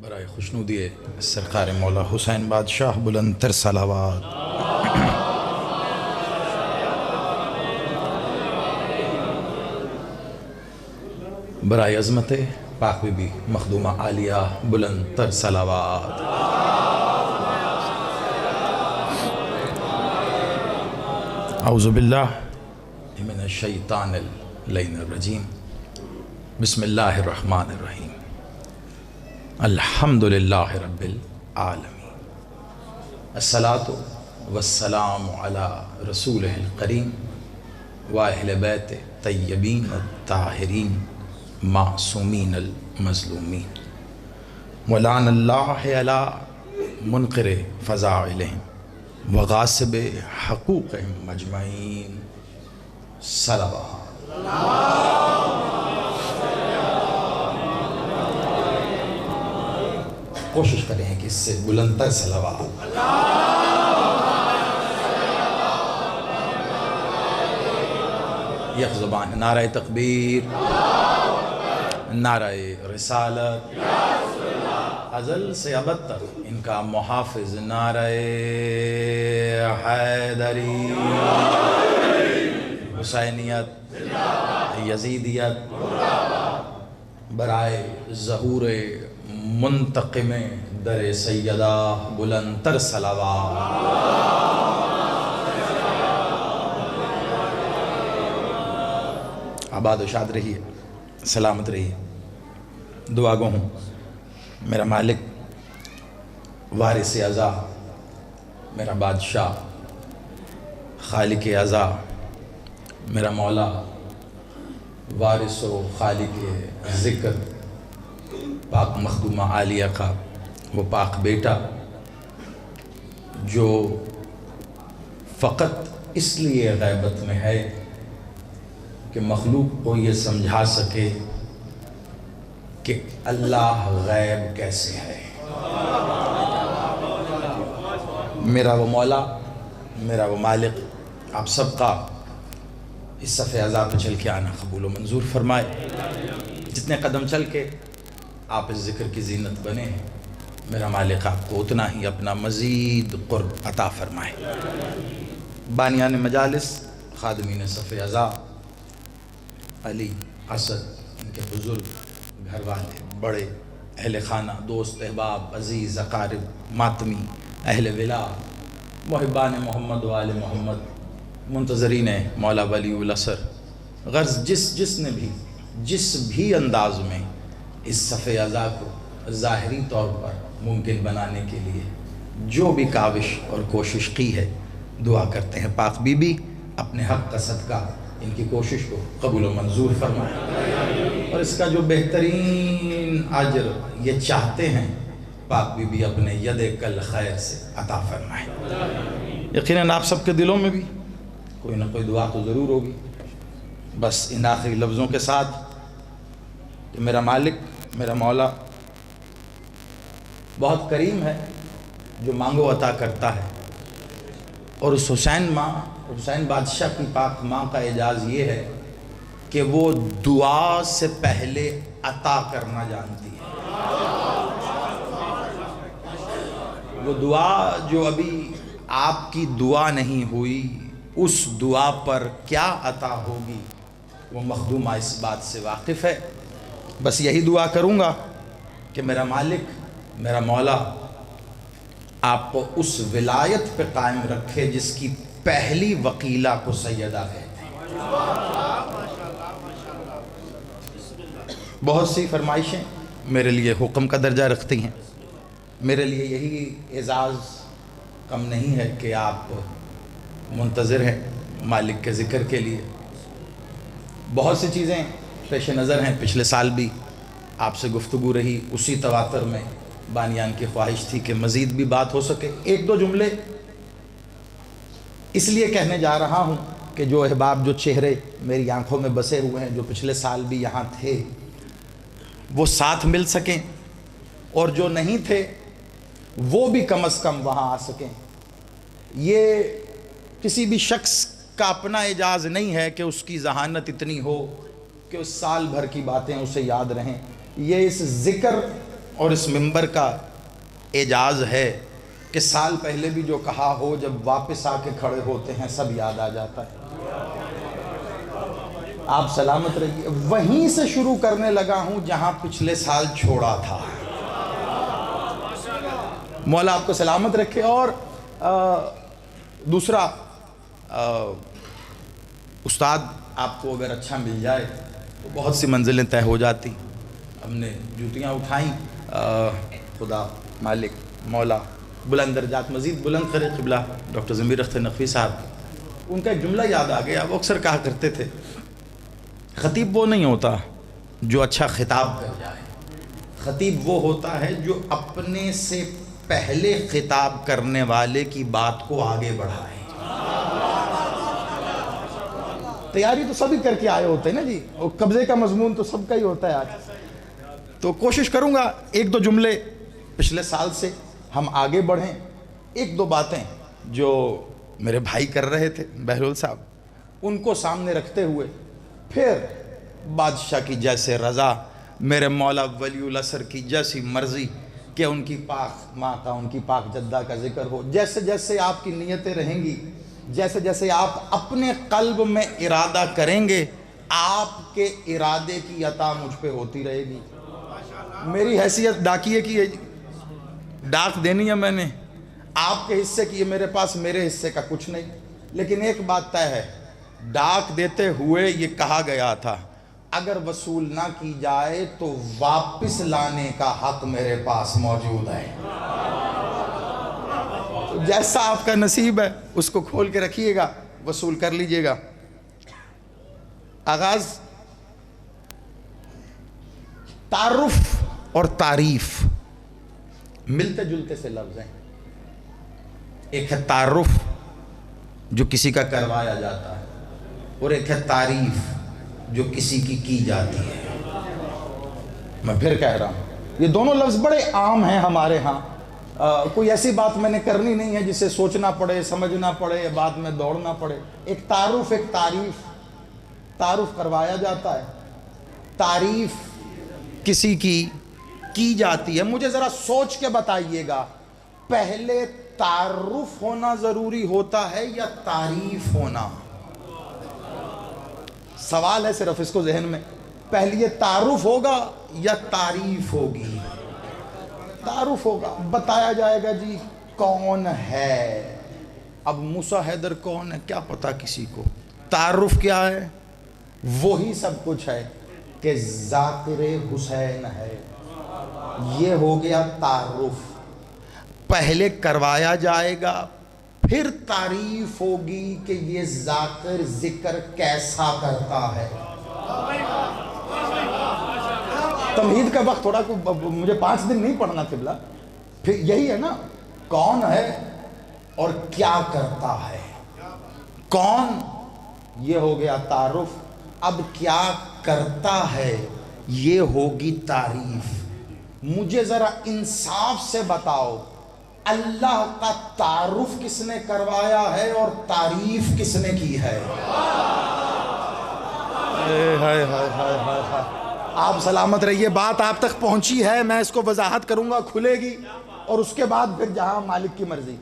برائے خوشنودی سرکار مولا حسین بادشاہ بلند تر صلوات۔ برائے عظمت پاک بی بی مخدومہ عالیہ بلند تر صلوات۔ اعوذ باللہ من الشیطان اللعین الرجیم، بسم اللہ الرحمن الرحیم، الحمدللہ رب العالمین، الصلاة والسلام علی رسولہ الکریم واہل بیت طیبین الطاہرین معصومین المظلومین، ولعن اللہ علی منکر فضائلہم وغاصب حقوقہم مجمعین، صلوات۔ کوشش کریں کہ اس سے بلند تر صلوات۔ یک زبان نعرہ تکبیر، نعرہ رسالت، ازل سے ابد تک ان کا محافظ نعرہ حیدری، حسینیت، یزیدیت، برائے ظہور منتقم در سیدہ بلند تر صلوات۔ آباد و شاد رہیے، سلامت رہیے، دعا گو ہوں میرا مالک، وارث ازا، میرا بادشاہ، خالق ازا، میرا مولا، وارث و خالق ذکر، پاک مخدومہ عالیہ کا وہ پاک بیٹا جو فقط اس لیے غیبت میں ہے کہ مخلوق کو یہ سمجھا سکے کہ اللہ غیب کیسے ہے۔ میرا وہ مولا، میرا وہ مالک آپ سب کا اس صف اعضاء پہ چل کے آنا قبول و منظور فرمائے۔ جتنے قدم چل کے آپ اس ذکر کی زینت بنے ہیں، میرا مالک آپ کو اتنا ہی اپنا مزید قرب عطا فرمائے۔ بانیان مجالس، خادمین صف اعضاء، علی، اسد، ان کے بزرگ، گھر والے، بڑے، اہل خانہ، دوست، احباب، عزیز، اقارب، ماتمی، اہل ولا، محبان محمد و آل محمد، منتظرین مولا ولی الاثر، غرض جس نے بھی جس بھی انداز میں اس صف اعضاء کو ظاہری طور پر ممکن بنانے کے لیے جو بھی کاوش اور کوشش کی ہے، دعا کرتے ہیں پاک بی بی اپنے حق کا صدقہ ان کی کوشش کو قبول و منظور فرمائے، اور اس کا جو بہترین اجر یہ چاہتے ہیں پاک بی بی اپنے ید کل خیر سے عطا فرمائے۔ یقیناً آپ سب کے دلوں میں بھی کوئی نہ کوئی دعا تو ضرور ہوگی، بس ان آخری لفظوں کے ساتھ کہ میرا مالک، میرا مولا بہت کریم ہے، جو مانگو عطا کرتا ہے، اور اس حسین بادشاہ کی پاک ماں کا اعجاز یہ ہے کہ وہ دعا سے پہلے عطا کرنا جانتی ہے۔ وہ دعا جو ابھی آپ کی دعا نہیں ہوئی، اس دعا پر کیا عطا ہوگی وہ مخدومہ اس بات سے واقف ہے۔ بس یہی دعا کروں گا کہ میرا مالک، میرا مولا آپ کو اس ولایت پہ قائم رکھے جس کی پہلی وکیلہ کو سیدہ کہتے ہیں۔ بہت سی فرمائشیں میرے لیے حکم کا درجہ رکھتی ہیں، میرے لیے یہی اعزاز کم نہیں ہے کہ آپ منتظر ہیں مالک کے ذکر کے لیے۔ بہت سی چیزیں پیش نظر ہیں، پچھلے سال بھی آپ سے گفتگو رہی، اسی تواتر میں بانیان کی خواہش تھی کہ مزید بھی بات ہو سکے۔ ایک دو جملے اس لیے کہنے جا رہا ہوں کہ جو احباب، جو چہرے میری آنکھوں میں بسے ہوئے ہیں، جو پچھلے سال بھی یہاں تھے، وہ ساتھ مل سکیں، اور جو نہیں تھے وہ بھی کم از کم وہاں آ سکیں۔ یہ کسی بھی شخص کا اپنا اعجاز نہیں ہے کہ اس کی ذہانت اتنی ہو کہ اس سال بھر کی باتیں اسے یاد رہیں۔ یہ اس ذکر اور اس منبر کا اعجاز ہے کہ سال پہلے بھی جو کہا ہو جب واپس آ کے کھڑے ہوتے ہیں سب یاد آ جاتا ہے۔ آپ سلامت رہیے۔ وہیں سے شروع کرنے لگا ہوں جہاں پچھلے سال چھوڑا تھا۔ مولا آپ کو سلامت رکھے۔ اور دوسرا، استاد آپ کو اگر اچھا مل جائے تو بہت سی منزلیں طے ہو جاتی۔ ہم نے جوتیاں اٹھائیں، خدا مالک مولا بلند درجات مزید بلند کرے۔ قبلہ ڈاکٹر ضمیر اختر نقوی صاحب، ان کا ایک جملہ یاد آ گیا۔ وہ اکثر کہا کرتے تھے، خطیب وہ نہیں ہوتا جو اچھا خطاب کر جائے، خطیب وہ ہوتا ہے جو اپنے سے پہلے خطاب کرنے والے کی بات کو آگے بڑھائے۔ تیاری تو سبھی کر کے آئے ہوتے ہیں نا جی، اور قبضے کا مضمون تو سب کا ہی ہوتا ہے آج۔ تو کوشش کروں گا ایک دو جملے پچھلے سال سے ہم آگے بڑھیں۔ ایک دو باتیں جو میرے بھائی کر رہے تھے بہلول صاحب، ان کو سامنے رکھتے ہوئے پھر بادشاہ کی جیسے رضا، میرے مولا ولی العصر کی جیسی مرضی کہ ان کی پاک ماں کا، ان کی پاک جدہ کا ذکر ہو۔ جیسے جیسے آپ کی نیتیں رہیں گی، جیسے جیسے آپ اپنے قلب میں ارادہ کریں گے، آپ کے ارادے کی عطا مجھ پہ ہوتی رہے گی۔ میری حیثیت ڈاکیے کی ہے، ڈاک دینی ہے میں نے، آپ کے حصے کی ہے میرے پاس، میرے حصے کا کچھ نہیں۔ لیکن ایک بات طے ہے، ڈاک دیتے ہوئے یہ کہا گیا تھا اگر وصول نہ کی جائے تو واپس لانے کا حق میرے پاس موجود ہے۔ تو جیسا آپ کا نصیب ہے اس کو کھول کے رکھیے گا، وصول کر لیجئے گا۔ آغاز تعارف اور تعریف ملتے جلتے سے لفظ ہیں۔ ایک ہے تعارف جو کسی کا کروایا جاتا ہے، اور ایک ہے تعریف جو کسی کی جاتی ہے۔ میں پھر کہہ رہا ہوں، یہ دونوں لفظ بڑے عام ہیں ہمارے ہاں۔ کوئی ایسی بات میں نے کرنی نہیں ہے جسے سوچنا پڑے، سمجھنا پڑے، بعد میں دوڑنا پڑے۔ ایک تعارف، ایک تعریف۔ تعارف کروایا جاتا ہے، تعریف کسی کی جاتی ہے۔ مجھے ذرا سوچ کے بتائیے گا، پہلے تعارف ہونا ضروری ہوتا ہے یا تعریف ہونا؟ سوال ہے صرف، اس کو ذہن میں، پہلے یہ تعارف ہوگا یا تعریف ہوگی؟ تعارف ہوگا، بتایا جائے گا جی کون ہے۔ اب موسیٰ حیدر کون ہے کیا پتا کسی کو۔ تعارف کیا ہے؟ وہی سب کچھ ہے کہ ذاکر حسین ہے۔ یہ ہو گیا تعارف۔ پہلے کروایا جائے گا، پھر تعریف ہوگی کہ یہ ذاکر ذکر کیسا کرتا ہے۔ تمہید کا وقت تھوڑا مجھے 5 دن نہیں پڑھنا قبلہ، پھر یہی ہے نا، کون ہے اور کیا کرتا ہے۔ کون، یہ ہو گیا تعارف۔ اب کیا کرتا ہے، یہ ہوگی تعریف۔ مجھے ذرا انصاف سے بتاؤ، اللہ کا تعارف کس نے کروایا ہے اور تعریف کس نے کی ہے؟ آپ سلامت رہیے، بات آپ تک پہنچی ہے، میں اس کو وضاحت کروں گا، کھلے گی، اور اس کے بعد پھر جہاں مالک کی مرضی۔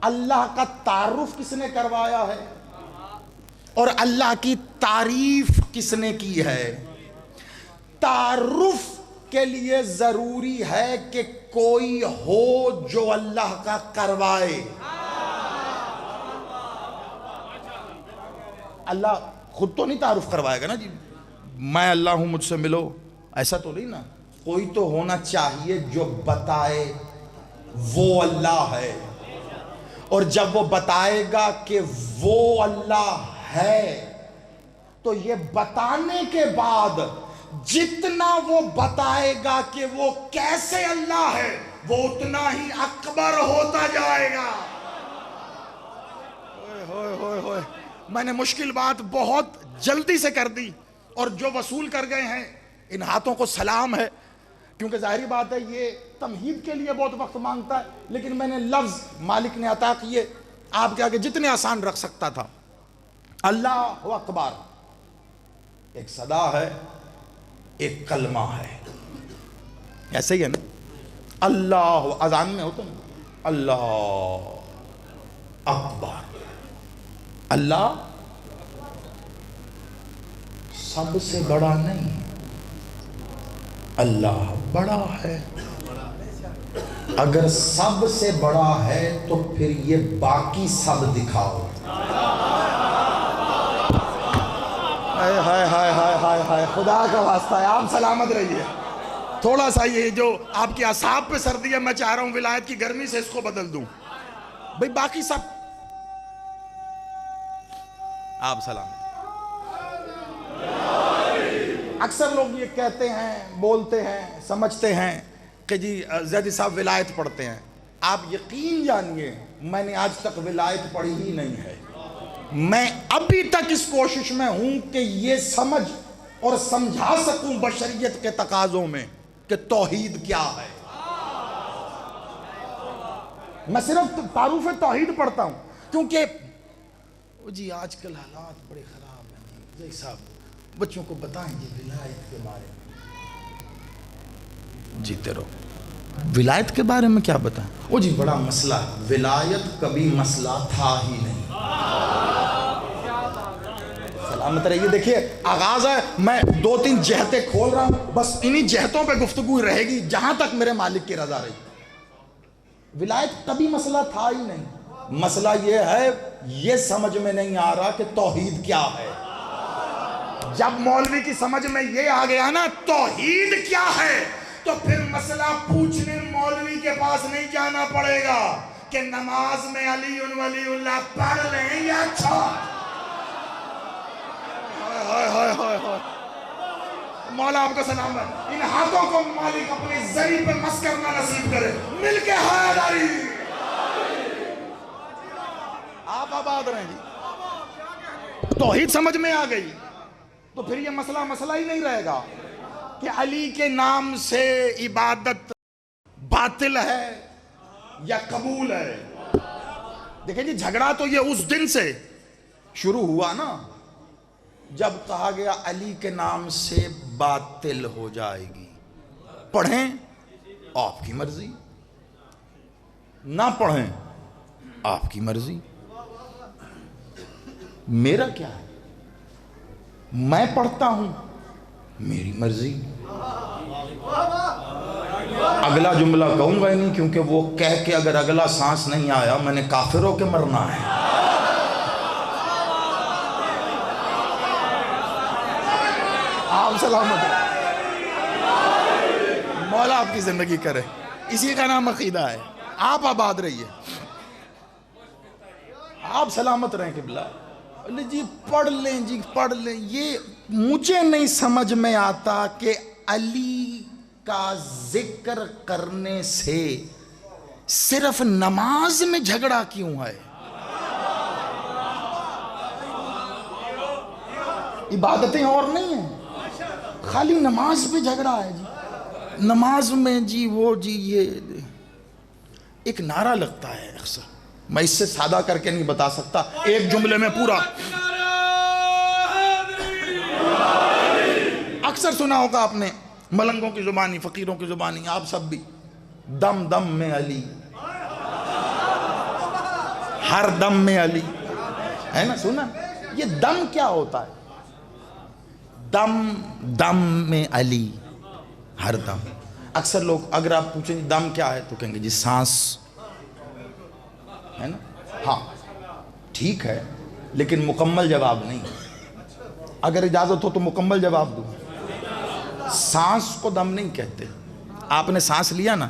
اللہ کا تعارف کس نے کروایا ہے اور اللہ کی تعریف کس نے کی ہے؟ تعارف کے لیے ضروری ہے کہ کوئی ہو جو اللہ کا کروائے۔ اللہ خود تو نہیں تعارف کروائے گا نا جی، میں اللہ ہوں مجھ سے ملو، ایسا تو نہیں نا۔ کوئی تو ہونا چاہیے جو بتائے وہ اللہ ہے، اور جب وہ بتائے گا کہ وہ اللہ ہے تو یہ بتانے کے بعد جتنا وہ بتائے گا کہ وہ کیسے اللہ ہے، وہ اتنا ہی اکبر ہوتا جائے گا۔ میں نے مشکل بات بہت جلدی سے کر دی، اور جو وصول کر گئے ہیں ان ہاتھوں کو سلام ہے، کیونکہ ظاہری بات ہے یہ تمہید کے لیے بہت وقت مانگتا ہے، لیکن میں نے لفظ مالک نے عطا کیے آپ کے آگے جتنے آسان رکھ سکتا تھا۔ اللہ اکبر ایک صدا ہے، ایک کلمہ ہے، ایسے ہی ہے نا۔ اللہ اذان میں ہوتا نا اللہ اکبر، اللہ سب سے بڑا نہیں، اللہ بڑا ہے۔ اگر سب سے بڑا ہے تو پھر یہ باقی سب دکھاؤ۔ ہائے ہائے ہائے ہائے ہائے ہائے، خدا کا واسطہ ہے، آپ سلامت رہیے۔ تھوڑا سا یہ جو آپ کی اعصاب پہ سردی ہے، میں چاہ رہا ہوں ولایت کی گرمی سے اس کو بدل دوں بھئی، باقی سب آپ سلامت۔ اکثر لوگ یہ کہتے ہیں، بولتے ہیں، سمجھتے ہیں کہ جی زیدی صاحب ولایت پڑھتے ہیں۔ آپ یقین جانیے میں نے آج تک ولایت پڑھی ہی نہیں ہے۔ میں ابھی تک اس کوشش میں ہوں کہ یہ سمجھ اور سمجھا سکوں بشریت کے تقاضوں میں کہ توحید کیا ہے۔ میں صرف تعارف توحید پڑھتا ہوں، کیونکہ جی آج کل حالات بڑے خراب ہیں زیدی صاحب، بچوں کو بتائیں جی ولایت کے بارے میں۔ جیتے رہو، ولایت کے بارے میں کیا بتائیں؟ وہ جی بڑا مسئلہ ہے، ولایت کبھی مسئلہ تھا ہی نہیں۔ سلامت رہیے۔ دیکھیے آغاز ہے، میں 2-3 جہتیں کھول رہا ہوں، بس انہی جہتوں پہ گفتگو رہے گی جہاں تک میرے مالک کی رضا رہی۔ ولایت کبھی مسئلہ تھا ہی نہیں۔ مسئلہ یہ ہے، یہ سمجھ میں نہیں آ رہا کہ توحید کیا ہے۔ جب مولوی کی سمجھ میں یہ آ گیا نا توحید کیا ہے، تو پھر مسئلہ پوچھنے مولوی کے پاس نہیں جانا پڑے گا کہ نماز میں علی ولی اللہ پڑھ لیں یا چھوڑ۔ مولا آپ کو سلامت، ان ہاتھوں کو مالک اپنی زری پہ مس کرنا نصیب کرے، مل کے حیداری۔ آپ آباد رہیں جی۔ توحید سمجھ میں آ گئی تو پھر یہ مسئلہ ہی نہیں رہے گا کہ علی کے نام سے عبادت باطل ہے یا قبول ہے۔ دیکھیں جی جھگڑا تو یہ اس دن سے شروع ہوا نا جب کہا گیا علی کے نام سے باطل ہو جائے گی، پڑھیں آپ کی مرضی، نہ پڑھیں آپ کی مرضی، میرا کیا ہے، میں پڑھتا ہوں میری مرضی۔ اگلا جملہ کہوں گا ہی نہیں، کیونکہ وہ کہہ کے اگر اگلا سانس نہیں آیا میں نے کافر ہو کے مرنا ہے۔ آپ سلامت ہیں، مولا آپ کی زندگی کرے، اسی کا نام عقیدہ ہے۔ آپ آباد رہیے، آپ سلامت رہیں قبلہ۔ جی پڑھ لیں جی پڑھ لیں، یہ مجھے نہیں سمجھ میں آتا کہ علی کا ذکر کرنے سے صرف نماز میں جھگڑا کیوں ہے۔ عبادتیں اور نہیں ہیں، خالی نماز پہ جھگڑا ہے جی۔ نماز میں جی وہ جی یہ ایک نعرہ لگتا ہے اکثر، میں اس سے سادہ کر کے نہیں بتا سکتا، ایک جملے میں پورا اکثر سنا ہوگا آپ نے، ملنگوں کی زبانی، فقیروں کی زبانی، آپ سب بھی، دم دم میں علی، ہر دم میں علی، ہے نا سنا؟ یہ دم کیا ہوتا ہے؟ دم دم میں علی، ہر دم۔ اکثر لوگ اگر آپ پوچھیں دم کیا ہے تو کہیں گے جی سانس، ہے نا؟ ہاں ٹھیک ہے، لیکن مکمل جواب نہیں۔ اگر اجازت ہو تو مکمل جواب دوں۔ سانس کو دم نہیں کہتے۔ آپ نے سانس لیا نا،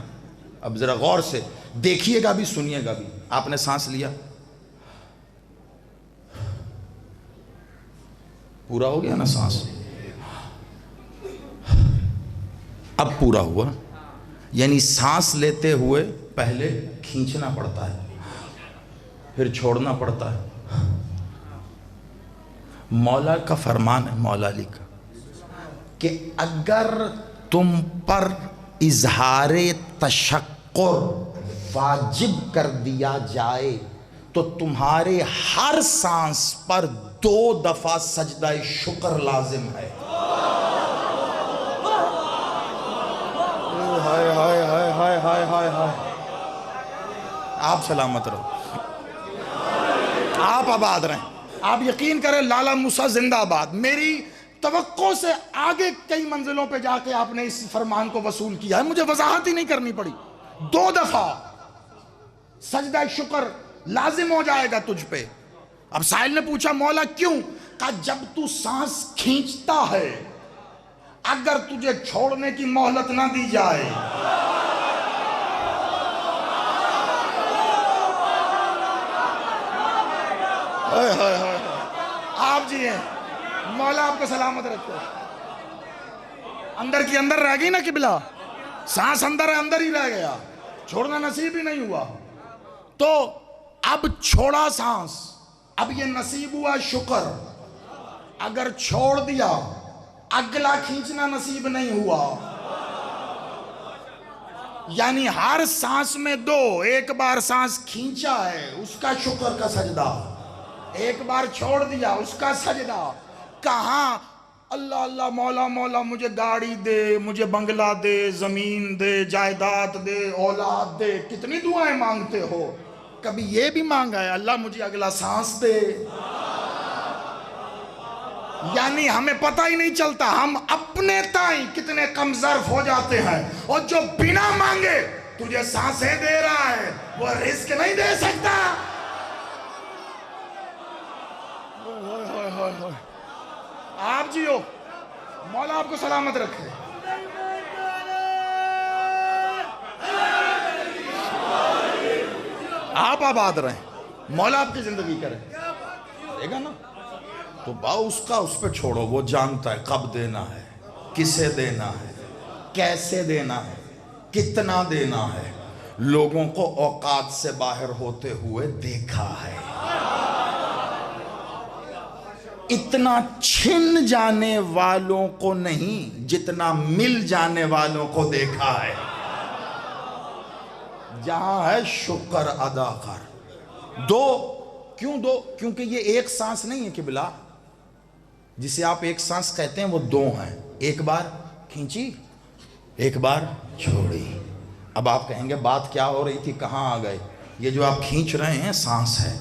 اب ذرا غور سے دیکھیے گا بھی سنیے گا بھی، آپ نے سانس لیا، پورا ہو گیا نا سانس، اب پورا ہوا، یعنی سانس لیتے ہوئے پہلے کھینچنا پڑتا ہے، پھر چھوڑنا پڑتا ہے۔ مولا کا فرمان ہے، مولا علی کا، کہ اگر تم پر اظہار تشکر واجب کر دیا جائے تو تمہارے ہر سانس پر 2 دفعہ سجدہ شکر لازم ہے۔ ہائے ہائے ہائے ہائے ہائے ہائے ہائے. آپ سلامت رہو، آپ آباد رہیں. آپ یقین کریں لالا موسیٰ زندہ آباد. میری توقع سے آگے کئی منزلوں پہ جا کے آپ نے اس فرمان کو وصول کیا ہے. مجھے وضاحت ہی نہیں کرنی پڑی. 2 دفعہ سجدہ شکر لازم ہو جائے گا تجھ پہ. اب سائل نے پوچھا مولا کیوں؟ کہا جب تو سانس کھینچتا ہے اگر تجھے چھوڑنے کی مہلت نہ دی جائے. آپ جی ہیں، مولا آپ کو سلامت رکھو. اندر کی اندر رہ گئی نا قبلہ، سانس اندر ہے اندر ہی رہ گیا، چھوڑنا نصیب ہی نہیں ہوا. تو اب چھوڑا سانس، اب یہ نصیب ہوا شکر. اگر چھوڑ دیا اگلا کھینچنا نصیب نہیں ہوا. یعنی ہر سانس میں 2. ایک بار سانس کھینچا ہے اس کا شکر کا سجدہ، ایک بار چھوڑ دیا اس کا سجدہ. کہاں اللہ اللہ مولا مولا مجھے گاڑی دے، مجھے بنگلہ دے، زمین دے، جائیداد دے، اولاد دے. کتنی دعائیں مانگتے ہو، کبھی یہ بھی مانگا ہے اللہ مجھے اگلا سانس دے. یعنی ہمیں پتہ ہی نہیں چلتا ہم اپنے تائیں کتنے کم ظرف ہو جاتے ہیں. اور جو بنا مانگے تجھے سانسیں دے رہا ہے وہ رزق نہیں دے سکتا. آپ جی ہو، مولا آپ کو سلامت رکھے. آپ آباد رہیں، مولا آپ کی زندگی کرے. دے گا نا تو اس کا اس پہ چھوڑو، وہ جانتا ہے کب دینا ہے، کسے دینا ہے، کیسے دینا ہے، کتنا دینا ہے. لوگوں کو اوقات سے باہر ہوتے ہوئے دیکھا ہے، اتنا چھن جانے والوں کو نہیں جتنا مل جانے والوں کو دیکھا ہے. جہاں ہے شکر ادا کر. 2 کیوں 2؟ کیونکہ یہ ایک سانس نہیں ہے قبلہ. جسے آپ ایک سانس کہتے ہیں وہ 2 ہیں. ایک بار کھینچی، ایک بار چھوڑی. اب آپ کہیں گے بات کیا ہو رہی تھی، کہاں آ گئے؟ یہ جو آپ کھینچ رہے ہیں سانس ہے،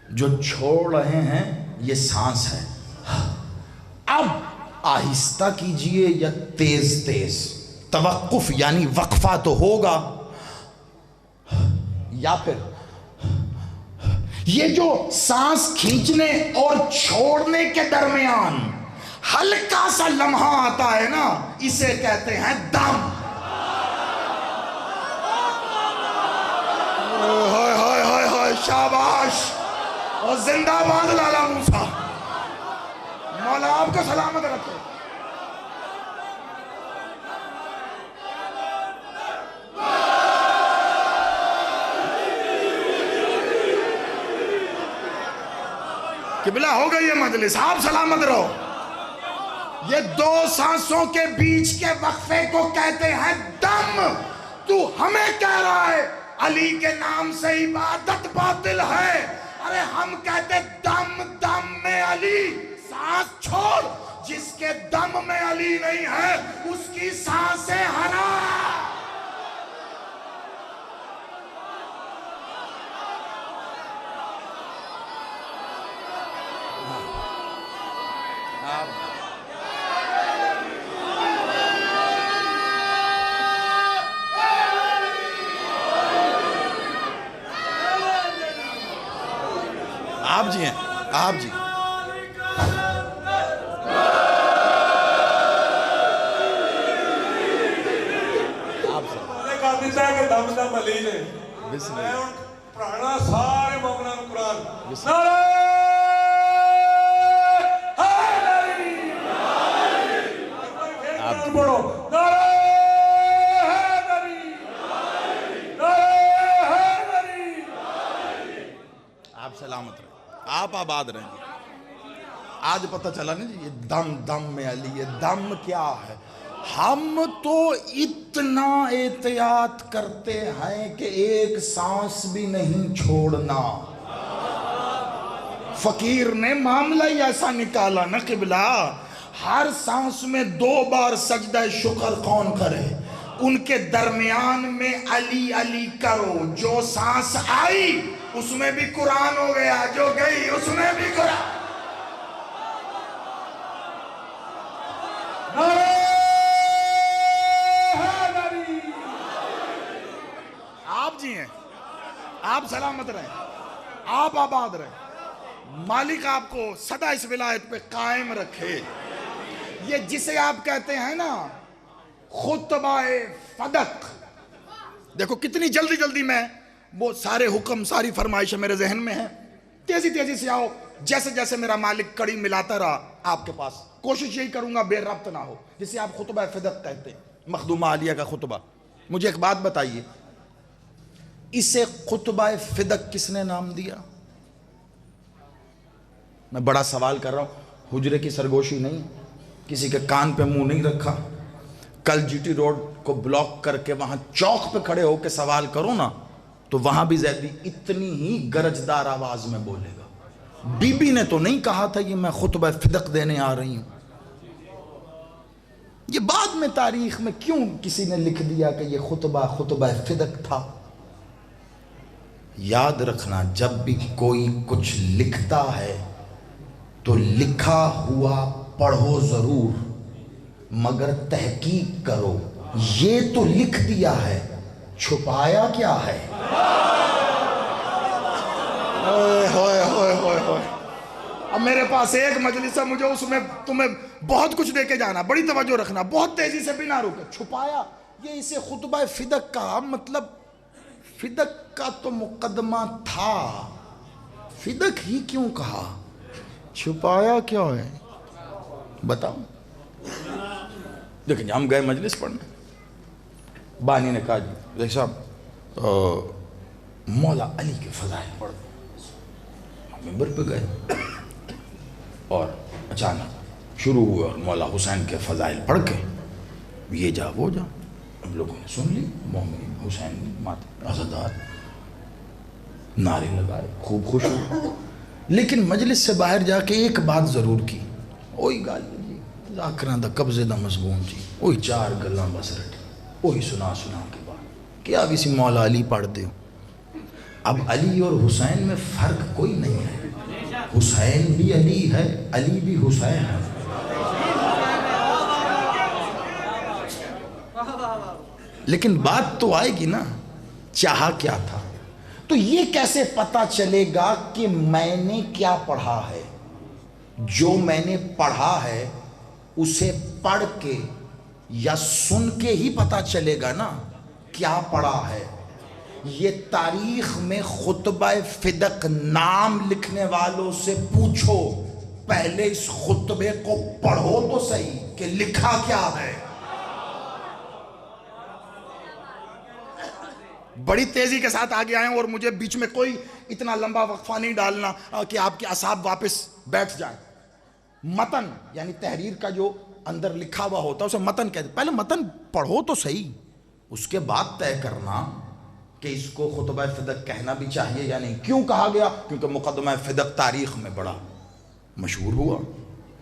جو چھوڑ رہے ہیں یہ سانس ہے. اب آہستہ کیجئے یا تیز تیز، توقف یعنی وقفہ تو ہوگا. یا پھر یہ جو سانس کھینچنے اور چھوڑنے کے درمیان ہلکا سا لمحہ آتا ہے نا، اسے کہتے ہیں دم. ہائے ہائے ہائے ہائے، شاباش. اور زندہ باد لالا موسیٰ. مولا آپ کو سلامت رکھے. قبلہ ہو گئی یہ مجلس، آپ سلامت رہو. یہ 2 سانسوں کے بیچ کے وقفے کو کہتے ہیں دم. تو ہمیں کہہ رہا ہے علی کے نام سے عبادت باطل ہے. ارے ہم کہتے دم دم میں علی. سانس چھوڑ، جس کے دم میں علی نہیں ہے اس کی سانسیں حرام. آپ جی ہیں، آپ جی. کہ دم دم علی نے میں ان پرانا سارے مومنان قرآن نعرہ حیدری آپ پڑھو، نعرہ حیدری، نعرہ حیدری. آپ سلامت رہیں، آپ آباد رہیں. آج پتہ چلا نا جی یہ دم دم میں علی، یہ دم کیا ہے. ہم تو اتنا احتیاط کرتے ہیں کہ ایک سانس بھی نہیں چھوڑنا. فقیر نے معاملہ ہی ایسا نکالا نا قبلہ، ہر سانس میں 2 بار سجدہ شکر کون کرے؟ ان کے درمیان میں علی علی کرو، جو سانس آئی اس میں بھی قرآن ہو گیا، جو گئی اس میں بھی قرآن۔ آپ جی ہیں، آپ سلامت رہیں، آپ آباد رہیں، مالک آپ کو سدا اس ولایت پہ قائم رکھے۔ یہ جسے آپ کہتے ہیں نا خطبہ فدق، دیکھو کتنی جلدی جلدی میں وہ سارے حکم ساری فرمائشیں میرے ذہن میں ہیں، تیزی تیزی سے آؤ، جیسے جیسے میرا مالک کڑی ملاتا رہا آپ کے پاس، کوشش یہی کروں گا بے ربط نہ ہو، جسے آپ خطبہ فدق کہتے ہیں، مخدومہ عالیہ کا خطبہ۔ مجھے ایک بات بتائیے، اسے خطبہ فدق کس نے نام دیا؟ میں بڑا سوال کر رہا ہوں، حجرے کی سرگوشی نہیں، کسی کے کان پہ منہ نہیں رکھا، کل جی ٹی روڈ کو بلاک کر کے وہاں چوک پہ کھڑے ہو کے سوال کرو نا تو وہاں بھی زیدی اتنی ہی گرجدار آواز میں بولے گا۔ بی بی نے تو نہیں کہا تھا کہ میں خطبہ فدق دینے آ رہی ہوں۔ یہ بعد میں تاریخ میں کیوں کسی نے لکھ دیا کہ یہ خطبہ فدق تھا؟ یاد رکھنا، جب بھی کوئی کچھ لکھتا ہے تو لکھا ہوا پڑھو ضرور، مگر تحقیق کرو، یہ تو لکھ دیا ہے، چھپایا کیا ہے؟ اب میرے پاس ایک مجلس ہے، مجھے اس میں تمہیں بہت کچھ دے کے جانا، بڑی توجہ رکھنا، بہت تیزی سے بھی نہ رکے۔ چھپایا، یہ اسے خطبہ فدق کہا، مطلب فدق کا تو مقدمہ تھا، فدق ہی کیوں کہا؟ چھپایا کیا ہے بتاؤ؟ دیکھیں ہم گئے مجلس پڑھنے، بانی نے کہا جی دیکھ صاحب مولا علی کے فضائل پڑھ دو، ہم ممبر پہ گئے اور اچانک شروع ہوئے اور مولا حسین کے فضائل پڑھ کے یہ جا وہ جا، ہم لوگوں نے سن لی، مومن حسین مات عزدار نعرے لگائے، خوب خوش ہوئے، لیکن مجلس سے باہر جا کے ایک بات ضرور کی، وہی گالی جی ذاکران دا قبضے دا مضمون جی، وہی چار گلاں بس رٹی، وہی سنا کے بعد کیا کسی مولا علی پڑھ دے۔ اب علی اور حسین میں فرق کوئی نہیں ہے، حسین بھی علی ہے، علی بھی حسین ہے۔ لیکن بات تو آئے گی نا، چاہا کیا تھا؟ تو یہ کیسے پتا چلے گا کہ میں نے کیا پڑھا ہے؟ جو میں نے پڑھا ہے اسے پڑھ کے یا سن کے ہی پتا چلے گا نا کیا پڑھا ہے۔ یہ تاریخ میں خطبہ فدق نام لکھنے والوں سے پوچھو، پہلے اس خطبے کو پڑھو تو صحیح کہ لکھا کیا ہے۔ بڑی تیزی کے ساتھ آگے آئیں اور مجھے بیچ میں کوئی اتنا لمبا وقفہ نہیں ڈالنا کہ آپ کے اعصاب واپس بیٹھ جائیں۔ متن یعنی تحریر کا جو اندر لکھا ہوا ہوتا ہے اسے متن کہتے ہیں، پہلے متن پڑھو تو صحیح، اس کے بعد طے کرنا کہ اس کو خطبہ فدق کہنا بھی چاہیے یا نہیں۔ کیوں کہا گیا؟ کیونکہ مقدمہ فدق تاریخ میں بڑا مشہور ہوا،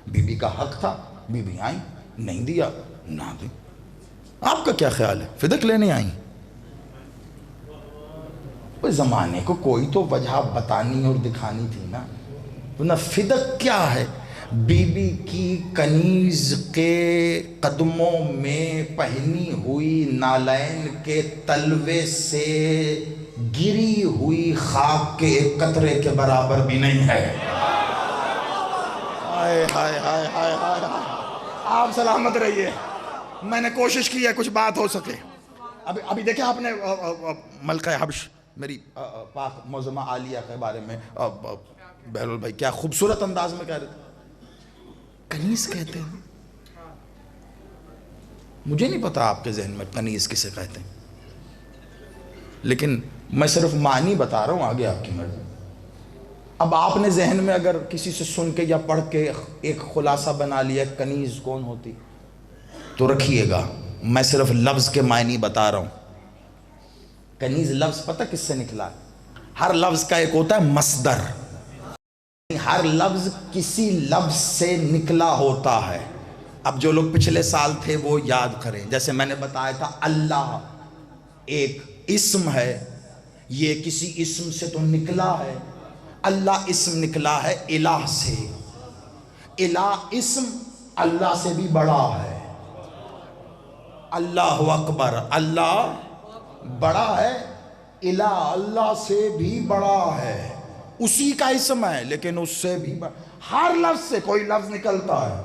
بی بی کا حق تھا، بی بی آئیں، نہیں دیا نہ دیں۔ آپ کا کیا خیال ہے؟ فدق لینے آئیں؟ اس زمانے کو کوئی تو وجہ بتانی اور دکھانی تھی نا، ورنہ فدق کیا ہے؟ بی بی کی کنیز کے قدموں میں پہنی ہوئی نالین کے تلوے سے گری ہوئی خاک کے ایک قطرے کے برابر بھی نہیں ہے۔ ہائے ہائے ہائے ہائے ہائے، آپ سلامت رہیے، میں نے کوشش کی ہے کچھ بات ہو سکے۔ ابھی دیکھیں آپ نے ملکہ حبش میری پاک معظمہ عالیہ کے بارے میں بہلول بھائی کیا خوبصورت انداز میں کہہ رہے تھے، کنیز کہتے ہیں۔ مجھے نہیں پتا آپ کے ذہن میں کنیز کسے کہتے ہیں، لیکن میں صرف معنی بتا رہا ہوں، آگے آپ کی مرضی۔ اب آپ نے ذہن میں اگر کسی سے سن کے یا پڑھ کے ایک خلاصہ بنا لیا کنیز کون ہوتی تو رکھیے گا، میں صرف لفظ کے معنی بتا رہا ہوں۔ کنیز لفظ پتہ کس سے نکلا ہے؟ ہر لفظ کا ایک ہوتا ہے مصدر، ہر لفظ کسی لفظ سے نکلا ہوتا ہے۔ اب جو لوگ پچھلے سال تھے وہ یاد کریں. جیسے میں نے بتایا تھا اللہ ایک اسم ہے, یہ کسی اسم سے تو نکلا ہے. اللہ اسم نکلا ہے الہ سے. الہ اسم اللہ سے بھی بڑا ہے. اللہ اکبر, اللہ بڑا ہے, الہ اللہ سے بھی بڑا ہے. اسی کا اسم ہے لیکن اس سے بھی بڑا. ہر لفظ سے کوئی لفظ نکلتا ہے.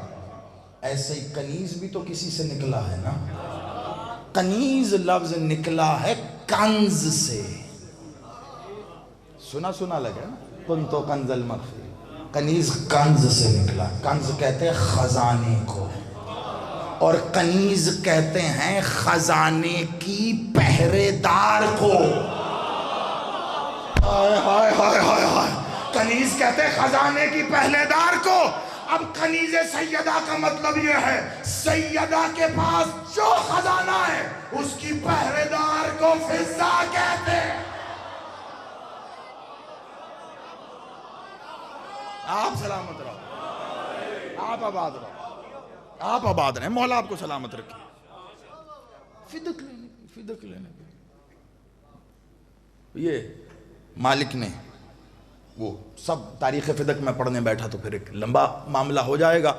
ایسے ہی کنیز بھی تو کسی سے نکلا ہے نا. کنیز لفظ نکلا ہے کنز سے. سنا لگا نا, کن تو کنز المخفی. کنیز کنز سے نکلا. کنز کہتے ہیں خزانے کو, اور کنیز کہتے ہیں خزانے کی پہرے دار کو. ہائے ہائے ہائے ہائے ہائے, کنیز کہتے ہیں خزانے کی پہرے دار کو. اب کنیز سیدہ کا مطلب یہ ہے سیدہ کے پاس جو خزانہ ہے اس کی پہرے دار کو فضہ کہتے ہیں. آپ سلامت رہو, آپ آباد رہو, آپ آباد رہیں, مولا آپ کو سلامت رکھے. فدق لینے یہ مالک نے وہ سب تاریخ فدق میں پڑھنے بیٹھا تو پھر ایک لمبا معاملہ ہو جائے گا.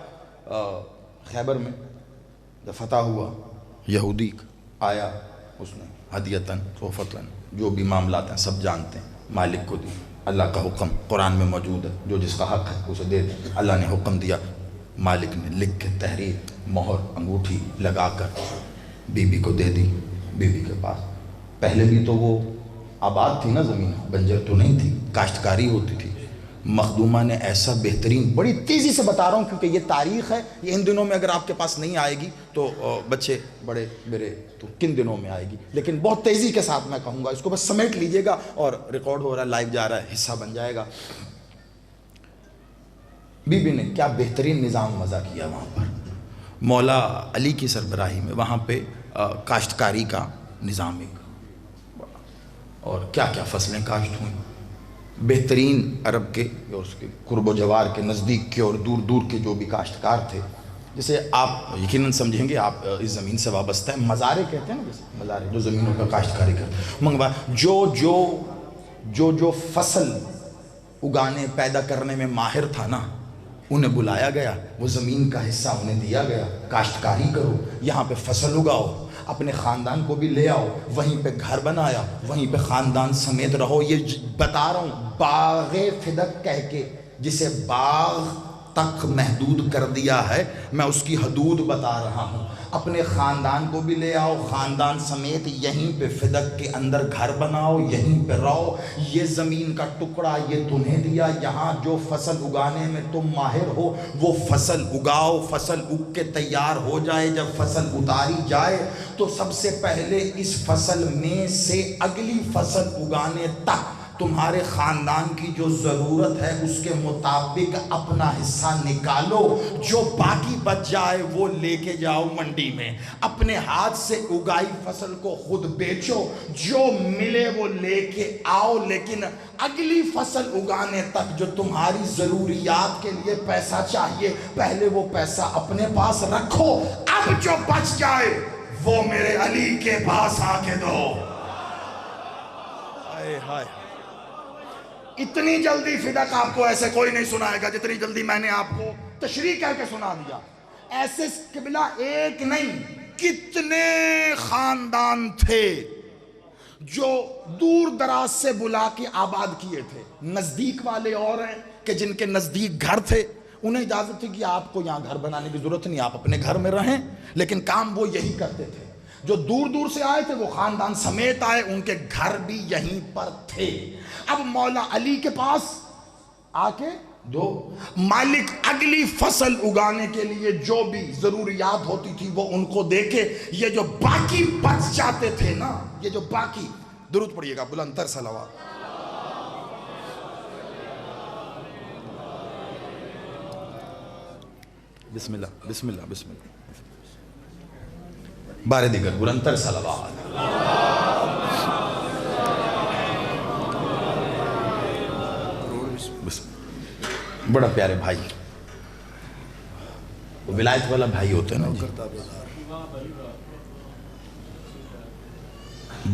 خیبر میں جب فتح ہوا, یہودی آیا, اس نے ہدیتاً تحفتاً جو بھی معاملات ہیں سب جانتے ہیں, مالک کو دی. اللہ کا حکم قرآن میں موجود ہے, جو جس کا حق ہے اسے دے دے. اللہ نے حکم دیا, مالک نے لکھ کے تحریر مہر انگوٹھی لگا کر بی بی کو دے دی. بی بی کے پاس پہلے بھی تو وہ آباد تھی نا, زمین بنجر تو نہیں تھی, کاشتکاری ہوتی تھی. مخدومہ نے ایسا بہترین, بڑی تیزی سے بتا رہا ہوں کیونکہ یہ تاریخ ہے, یہ ان دنوں میں اگر آپ کے پاس نہیں آئے گی تو بچے بڑے میرے تو کن دنوں میں آئے گی, لیکن بہت تیزی کے ساتھ میں کہوں گا, اس کو بس سمیٹ لیجئے گا, اور ریکارڈ ہو رہا ہے, لائیو جا رہا ہے, حصہ بن جائے گا. بی بی نے کیا بہترین نظام وضع کیا وہاں پر, مولا علی کی سربراہی میں وہاں پہ کاشتکاری کا نظام ایک, اور کیا کیا فصلیں کاشت ہوئیں. بہترین عرب کے اور اس کے قرب و جوار کے, نزدیک کے اور دور دور کے جو بھی کاشتکار تھے, جسے آپ یقیناً سمجھیں گے, آپ اس زمین سے وابستہ ہیں, مزارے کہتے ہیں نا, جیسے مزارے جو زمینوں کا کاشتکاری کرتے ہیں, منگوا جو فصل اگانے پیدا کرنے میں ماہر تھا نا, انہیں بلایا گیا, وہ زمین کا حصہ انہیں دیا گیا, کاشتکاری کرو, یہاں پہ فصل اگاؤ, اپنے خاندان کو بھی لے آؤ, وہیں پہ گھر بنایا, وہیں پہ خاندان سمیت رہو. یہ بتا رہا ہوں باغ فدق کہہ کے, جسے باغ تک محدود کر دیا ہے, میں اس کی حدود بتا رہا ہوں. اپنے خاندان کو بھی لے آؤ, خاندان سمیت یہیں پہ فدق کے اندر گھر بناؤ, یہیں پہ رہو. یہ زمین کا ٹکڑا یہ تمہیں دیا, یہاں جو فصل اگانے میں تم ماہر ہو وہ فصل اگاؤ. فصل اگ کے تیار ہو جائے, جب فصل اتاری جائے تو سب سے پہلے اس فصل میں سے اگلی فصل اگانے تک تمہارے خاندان کی جو ضرورت ہے اس کے مطابق اپنا حصہ نکالو. جو باقی بچ جائے وہ لے کے جاؤ منڈی میں, اپنے ہاتھ سے اگائی فصل کو خود بیچو, جو ملے وہ لے کے آؤ. لیکن اگلی فصل اگانے تک جو تمہاری ضروریات کے لیے پیسہ چاہیے, پہلے وہ پیسہ اپنے پاس رکھو. اب جو بچ جائے وہ میرے علی کے پاس آ کے دو. ہائے ہائے, اتنی جلدی فدق آپ کو ایسے کوئی نہیں سنائے گا جتنی جلدی میں نے آپ کو تشریح کر کے سنا دیا. ایسے قبلہ ایک نہیں, کتنے خاندان تھے جو دور دراز سے بلا کے آباد کیے تھے. نزدیک والے اور ہیں کہ جن کے نزدیک گھر تھے, انہیں اجازت تھی کہ آپ کو یہاں گھر بنانے کی ضرورت نہیں, آپ اپنے گھر میں رہیں, لیکن کام وہ یہی کرتے تھے. جو دور دور سے آئے تھے وہ خاندان سمیت آئے, ان کے گھر بھی یہیں پر تھے. اب مولا علی کے پاس آ کے دو, مالک اگلی فصل اگانے کے لیے جو بھی ضروریات ہوتی تھی وہ ان کو دے کے, یہ جو باقی بچ جاتے تھے نا, یہ جو باقی, درود پڑھیے گا بلندتر صلوات. بسم اللہ بسم اللہ بسم اللہ, بارے دیگر بلندتر صلوات. بڑا پیارے بھائی, ولایت والا بھائی ہوتے ہیں نا جی،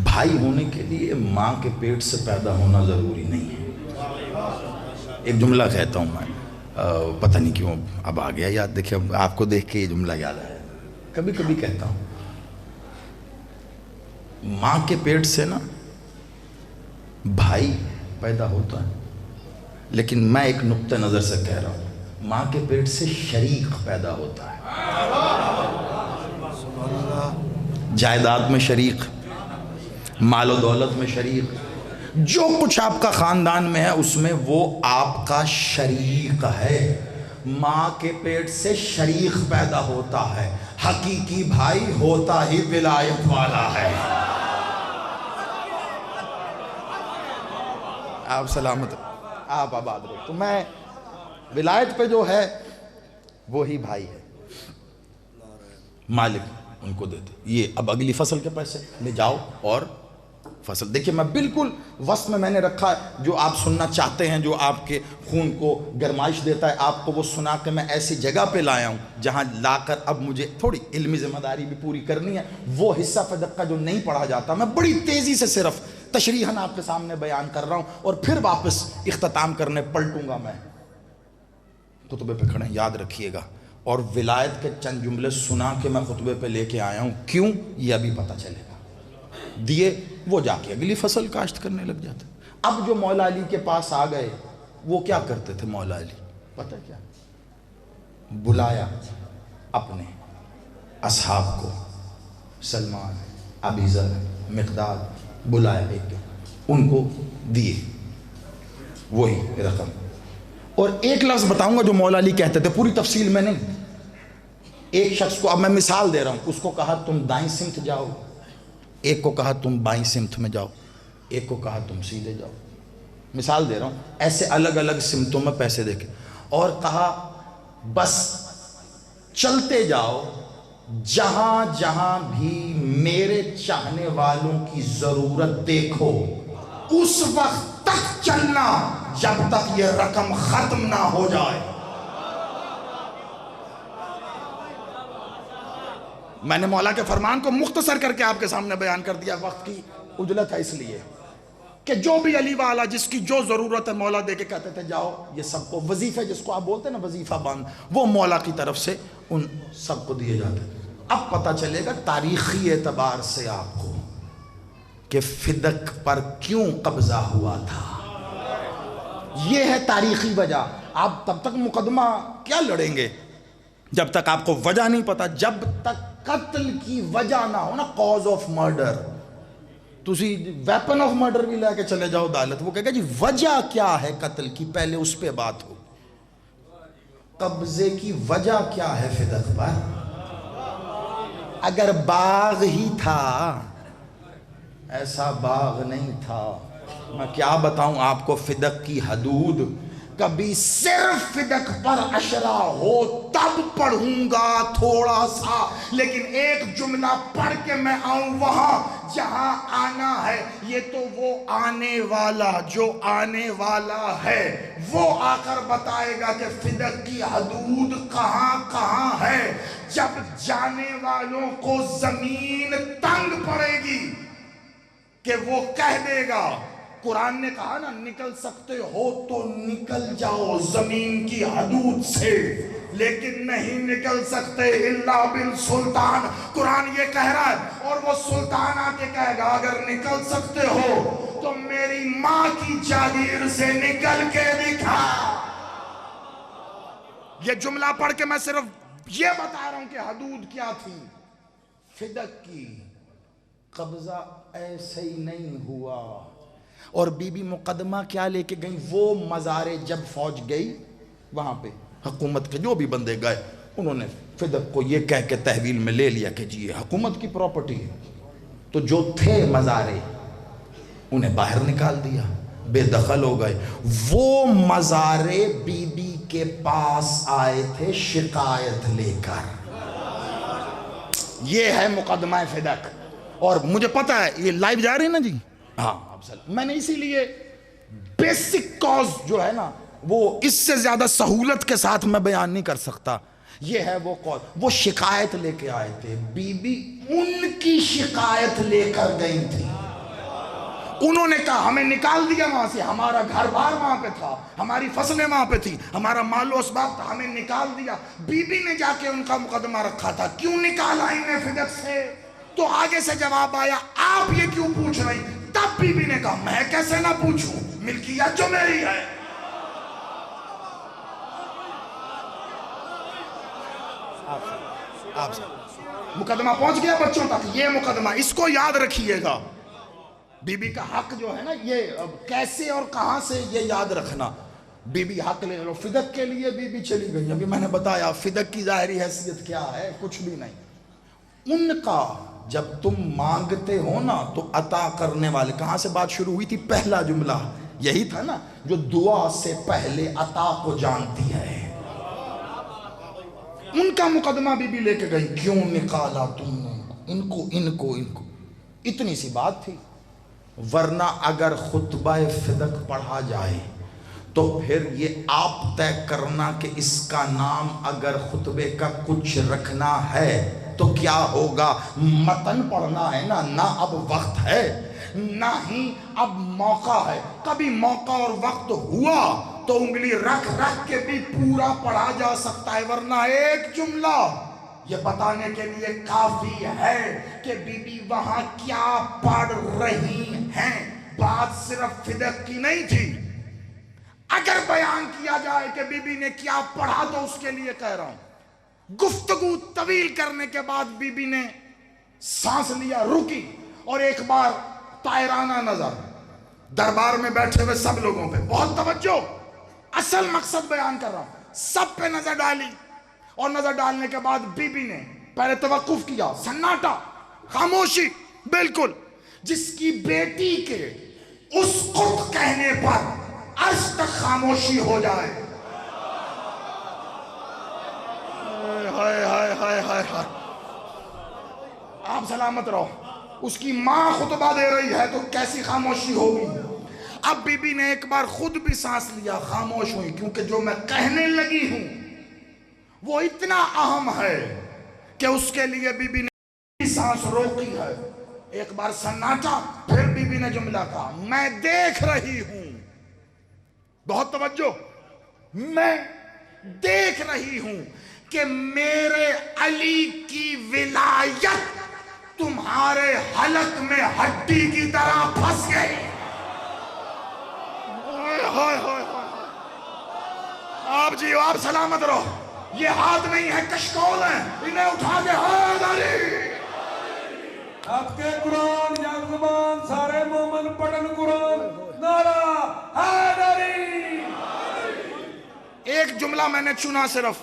بھائی ہونے کے لیے ماں کے پیٹ سے پیدا ہونا ضروری نہیں ہے۔ ایک جملہ کہتا ہوں میں، پتہ نہیں کیوں اب آ گیا یاد، دیکھیں آپ کو دیکھ کے یہ جملہ یاد آیا، کبھی کبھی کہتا ہوں، ماں کے پیٹ سے نا بھائی پیدا ہوتا ہے، لیکن میں ایک نقطہ نظر سے کہہ رہا ہوں، ماں کے پیٹ سے شریک پیدا ہوتا ہے، جائیداد میں شریک، مال و دولت میں شریک، جو کچھ آپ کا خاندان میں ہے اس میں وہ آپ کا شریک ہے۔ ماں کے پیٹ سے شریک پیدا ہوتا ہے، حقیقی بھائی ہوتا ہی ولایت والا ہے۔ آپ سلامت، آپ آباد رہو۔ تو میں ولایت پہ جو ہے وہی بھائی ہے، مالک ان کو دیتے۔ یہ اب اگلی فصل کے پیسے لے جاؤ اور فصل، دیکھیں میں بالکل وسط میں نے رکھا ہے، جو آپ سننا چاہتے ہیں، جو آپ کے خون کو گرمائش دیتا ہے، آپ کو وہ سنا کے میں ایسی جگہ پہ لایا ہوں جہاں لا کر اب مجھے تھوڑی علمی ذمہ داری بھی پوری کرنی ہے۔ وہ حصہ فدق کا جو نہیں پڑھا جاتا میں بڑی تیزی سے صرف تشریحاً آپ کے سامنے بیان کر رہا ہوں، اور پھر واپس اختتام کرنے پلٹوں گا میں۔ خطبے پہ کھڑے یاد رکھیے گا، اور ولایت کے چند جملے سنا کے میں خطبے پہ لے کے آیا ہوں، کیوں یہ ابھی پتہ چلے گا۔ دیے وہ جا کے اگلی فصل کاشت کرنے لگ جاتے۔ اب جو مولا علی کے پاس آ گئے وہ کیا کرتے تھے مولا علی، پتہ کیا؟ بلایا اپنے اصحاب کو، سلمان، ابی ذر، مقداد، بلایا ایک ان کو دیے وہی رقم۔ اور ایک لفظ بتاؤں گا جو مولا علی کہتے تھے، پوری تفصیل میں نہیں، ایک شخص کو اب میں مثال دے رہا ہوں، اس کو کہا تم دائیں سمت جاؤ، ایک کو کہا تم بائیں سمت میں جاؤ، ایک کو کہا تم سیدھے جاؤ، مثال دے رہا ہوں، ایسے الگ الگ سمتوں میں پیسے دے کے، اور کہا بس چلتے جاؤ، جہاں جہاں بھی میرے چاہنے والوں کی ضرورت دیکھو اس وقت تک چلنا جب تک یہ رقم ختم نہ ہو جائے۔ میں نے مولا کے فرمان کو مختصر کر کے آپ کے سامنے بیان کر دیا، وقت کی عجلت ہے اس لیے کہ جو بھی علی والا جس کی جو ضرورت ہے مولا دے کے کہتے تھے جاؤ، یہ سب کو وظیفے جس کو آپ بولتے ہیں نا وظیفہ بند، وہ مولا کی طرف سے ان سب کو دیے جاتے۔ اب پتہ چلے گا تاریخی اعتبار سے آپ کو کہ فدق پر کیوں قبضہ ہوا تھا، یہ ہے تاریخی وجہ۔ آپ تب تک مقدمہ کیا لڑیں گے جب تک آپ کو وجہ نہیں پتا، جب تک قتل کی وجہ نہ ہو نا، کاز آف مرڈر، تسی ویپن آف مرڈر بھی لے کے چلے جاؤ عدالت، وہ کہے گا جی وجہ کیا ہے قتل کی، پہلے اس پہ بات ہو۔ قبضے کی وجہ کیا ہے فدق پر؟ اگر باغ ہی تھا، ایسا باغ نہیں تھا، میں کیا بتاؤں آپ کو فدق کی حدود، کبھی صرف فدق پر اشرا ہو تب پڑھوں گا تھوڑا سا، لیکن ایک جملہ پڑھ کے میں آؤں وہاں جہاں آنا ہے، یہ تو وہ آنے والا جو آنے والا ہے وہ آ کر بتائے گا کہ فدق کی حدود کہاں کہاں ہے۔ جب جانے والوں کو زمین تنگ پڑے گی کہ وہ کہہ دے گا، قرآن نے کہا نا نکل سکتے ہو تو نکل جاؤ زمین کی حدود سے، لیکن نہیں نکل سکتے الا بالسلطان، قرآن یہ کہہ رہا ہے۔ اور وہ سلطان آ کے کہے گا اگر نکل سکتے ہو تو میری ماں کی جاگیر سے نکل کے دکھا۔ یہ جملہ پڑھ کے میں صرف یہ بتا رہا ہوں کہ حدود کیا تھی فدق کی۔ قبضہ ایسے ہی نہیں ہوا۔ اور بی بی مقدمہ کیا لے کے گئیں؟ وہ مزارے، جب فوج گئی وہاں پہ حکومت کے جو بھی بندے گئے انہوں نے فدق کو یہ کہہ کے تحویل میں لے لیا کہ جی یہ حکومت کی پراپرٹی ہے، تو جو تھے مزارے انہیں باہر نکال دیا، بے دخل ہو گئے۔ وہ مزارے بی بی کے پاس آئے تھے شکایت لے کر۔ یہ ہے مقدمہ فدق، اور مجھے پتا ہے یہ لائیو جا رہی ہے نا جی، ہاں میں نے اسی لیے بیسک کاز جو ہے نا وہ اس سے زیادہ سہولت کے ساتھ میں بیان نہیں کر سکتا یہ ہے وہ قول. وہ شکایت لے کے آئے تھے, بی بی ان کی شکایت لے کر گئی تھی. انہوں نے کہا ہمیں نکال دیا وہاں سے, ہمارا گھر بار وہاں پہ تھا, ہماری فصلیں وہاں پہ تھی, ہمارا مال و اسباب تھا, ہمیں نکال دیا. بی بی نے جا کے ان کا مقدمہ رکھا تھا, کیوں نکالا انہیں فدق سے؟ تو آگے سے جواب آیا آپ یہ کیوں پوچھ رہی؟ تب بی بی نے کہا میں کیسے نہ پوچھوں, ملکیت جو میری ہے. آپ مقدمہ پہنچ گیا بچوں تک. یہ مقدمہ اس کو یاد رکھیے گا. بی بی کا حق جو ہے نا, یہ کیسے اور کہاں سے یہ یاد رکھنا. بی بی حق لے لو. فدق کے لیے بی بی چلی گئی. ابھی میں نے بتایا فدق کی ظاہری حیثیت کیا ہے, کچھ بھی نہیں. ان کا جب تم مانگتے ہو نا تو عطا کرنے والے, کہاں سے بات شروع ہوئی تھی؟ پہلا جملہ یہی تھا نا, جو دعا سے پہلے عطا کو جانتی ہے. ان کا مقدمہ بی بی لے کے گئی, کیوں نکالا تم نے ان کو. اتنی سی بات تھی. ورنہ اگر خطبہ فدق پڑھا جائے تو پھر یہ آپ طے کرنا کہ اس کا نام اگر خطبے کا کچھ رکھنا ہے تو کیا ہوگا. متن پڑھنا ہے نا, نہ اب وقت ہے نہ ہی اب موقع ہے. کبھی موقع اور وقت ہوا تو انگلی رکھ رکھ کے بھی پورا پڑھا جا سکتا ہے. ورنہ ایک جملہ یہ بتانے کے لیے کافی ہے کہ بی بی وہاں کیا پڑھ رہی ہیں. بات صرف فدق کی نہیں تھی. اگر بیان کیا جائے کہ بی بی نے کیا پڑھا تو اس کے لیے کہہ رہا ہوں. گفتگو طویل کرنے کے بعد بی بی نے سانس لیا, رکی, اور ایک بار طائرانہ نظر دربار میں بیٹھے ہوئے سب لوگوں پہ, بہت توجہ, اصل مقصد بیان کر رہا ہوں, سب پہ نظر ڈالی. اور نظر ڈالنے کے بعد بی بی نے پہلے توقف کیا, سناٹا, خاموشی بالکل. جس کی بیٹی کے اس خود کہنے پر عرش تک خاموشی ہو جائے. ہائے ہائے ہائے ہائے ہائے, آپ سلامت رہو. اس کی ماں خطبہ دے رہی ہے تو کیسی خاموشی ہوگی. اب بی بی نے ایک بار خود بھی سانس لیا, خاموش ہوئی, کیونکہ جو میں کہنے لگی ہوں وہ اتنا اہم ہے کہ اس کے لیے بی بی نے سانس روکی ہے. ایک بار سناٹا, پھر بی بی نے جملہ کہا, میں دیکھ رہی ہوں, بہت توجہ, میں دیکھ رہی ہوں کہ میرے علی کی ولایت تمہارے حلق میں ہڈی کی طرح پھنس گئی. آپ جی آپ سلامت رہو. یہ ہاتھ نہیں ہے, کشکول ہیں, انہیں اٹھا کے حیدری. آپ کے قرآن یا زبان سارے مومن پڑھن قرآن, نعرہ حیدری. ایک جملہ میں نے چنا صرف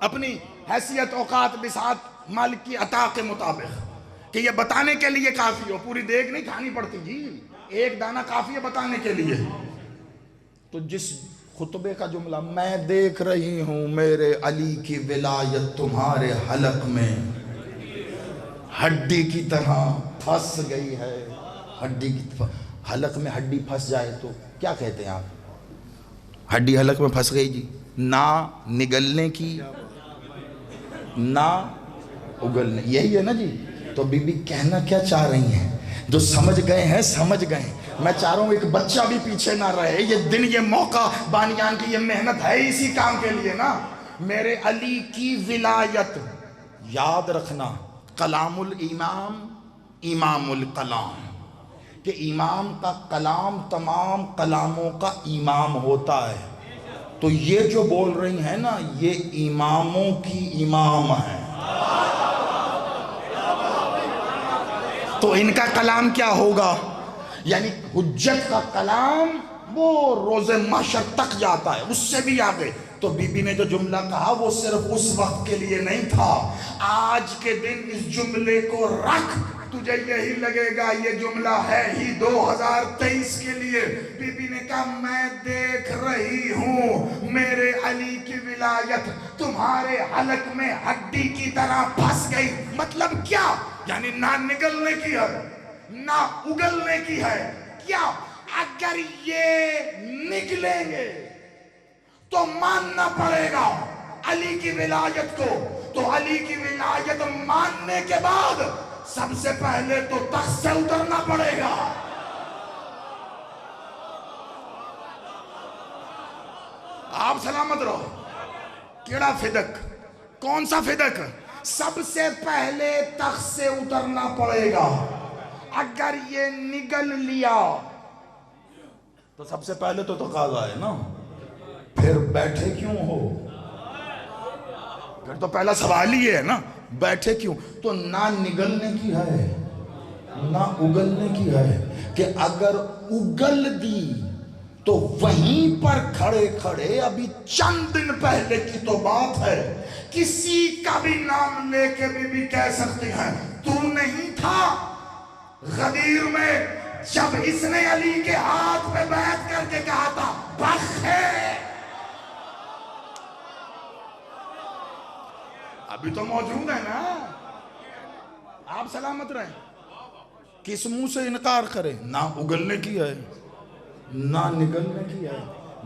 اپنی حیثیت, اوقات, بساط, مالک کی عطا کے مطابق, کہ یہ بتانے کے لیے کافی ہو. پوری دیگ نہیں کھانی پڑتی جی, ایک دانہ کافی ہے بتانے کے لیے. تو جس خطبے کا جملہ, میں دیکھ رہی ہوں میرے علی کی ولایت تمہارے حلق میں ہڈی کی طرح پھنس گئی ہے. ہڈی کی حلق میں ہڈی پھنس جائے تو کیا کہتے ہیں آپ؟ ہڈی حلق میں پھنس گئی جی, نہ نگلنے کی نہ اگلنے, یہی ہے نا جی. تو بی بی کہنا کیا چاہ رہی ہیں؟ جو سمجھ گئے ہیں سمجھ گئے. میں چاہ رہا ہوں ایک بچہ بھی پیچھے نہ رہے. یہ دن, یہ موقع, بانیان کی یہ محنت ہے اسی کام کے لیے نا. میرے علی کی ولایت, یاد رکھنا, کلام الامام امام الکلام, کہ امام کا کلام تمام کلاموں کا امام ہوتا ہے. تو یہ جو بول رہی ہیں نا, یہ اماموں کی امام ہے. تو ان کا کلام کیا ہوگا؟ یعنی حجت کا کلام وہ روز محشر تک جاتا ہے, اس سے بھی آگے. تو بی بی نے جو جملہ کہا وہ صرف اس وقت کے لیے نہیں تھا. آج کے دن اس جملے کو رکھ, تجھے یہی لگے گا یہ جملہ ہے ہی 2023 کے لیے. بی بی نے کہا میں دیکھ رہی ہوں میرے علی کی ولایت تمہارے حلق میں ہڈی کی طرح پھنس گئی. مطلب کیا؟ یعنی نہ نگلنے کی ہے نہ اگلنے کی ہے. کیا اگر یہ نکلیں گے تو ماننا پڑے گا علی کی ولایت کو، تو علی کی ولایت ماننے کے بعد سب سے پہلے تو تخت سے اترنا پڑے گا۔ آپ سلامت رہو۔ کیڑا فدق؟ کون سا فدق؟ سب سے پہلے تخت سے اترنا پڑے گا۔ اگر یہ نگل لیا تو سب سے پہلے تو تقاضا ہے نا، پھر بیٹھے کیوں ہو؟ پھر تو پہلا سوال ہی ہے نا، بیٹھے کیوں؟ تو نہ نگلنے کی ہے نہ اگلنے کی ہے، کہ اگر اگل دی تو وہیں پر کھڑے کھڑے، ابھی چند دن پہلے کی تو بات ہے، کسی کا بھی نام لے کے بھی کہہ سکتے ہیں تو نہیں تھا غدیر میں جب اس نے علی کے ہاتھ پہ بیعت کر کے کہا تھا بخ ہے؟ ابھی تو موجود ہے نا۔ آپ سلامت رہیں۔ کس منہ سے انکار کرے؟ نہ اگلنے کی ہے نہ نگلنے کی ہے۔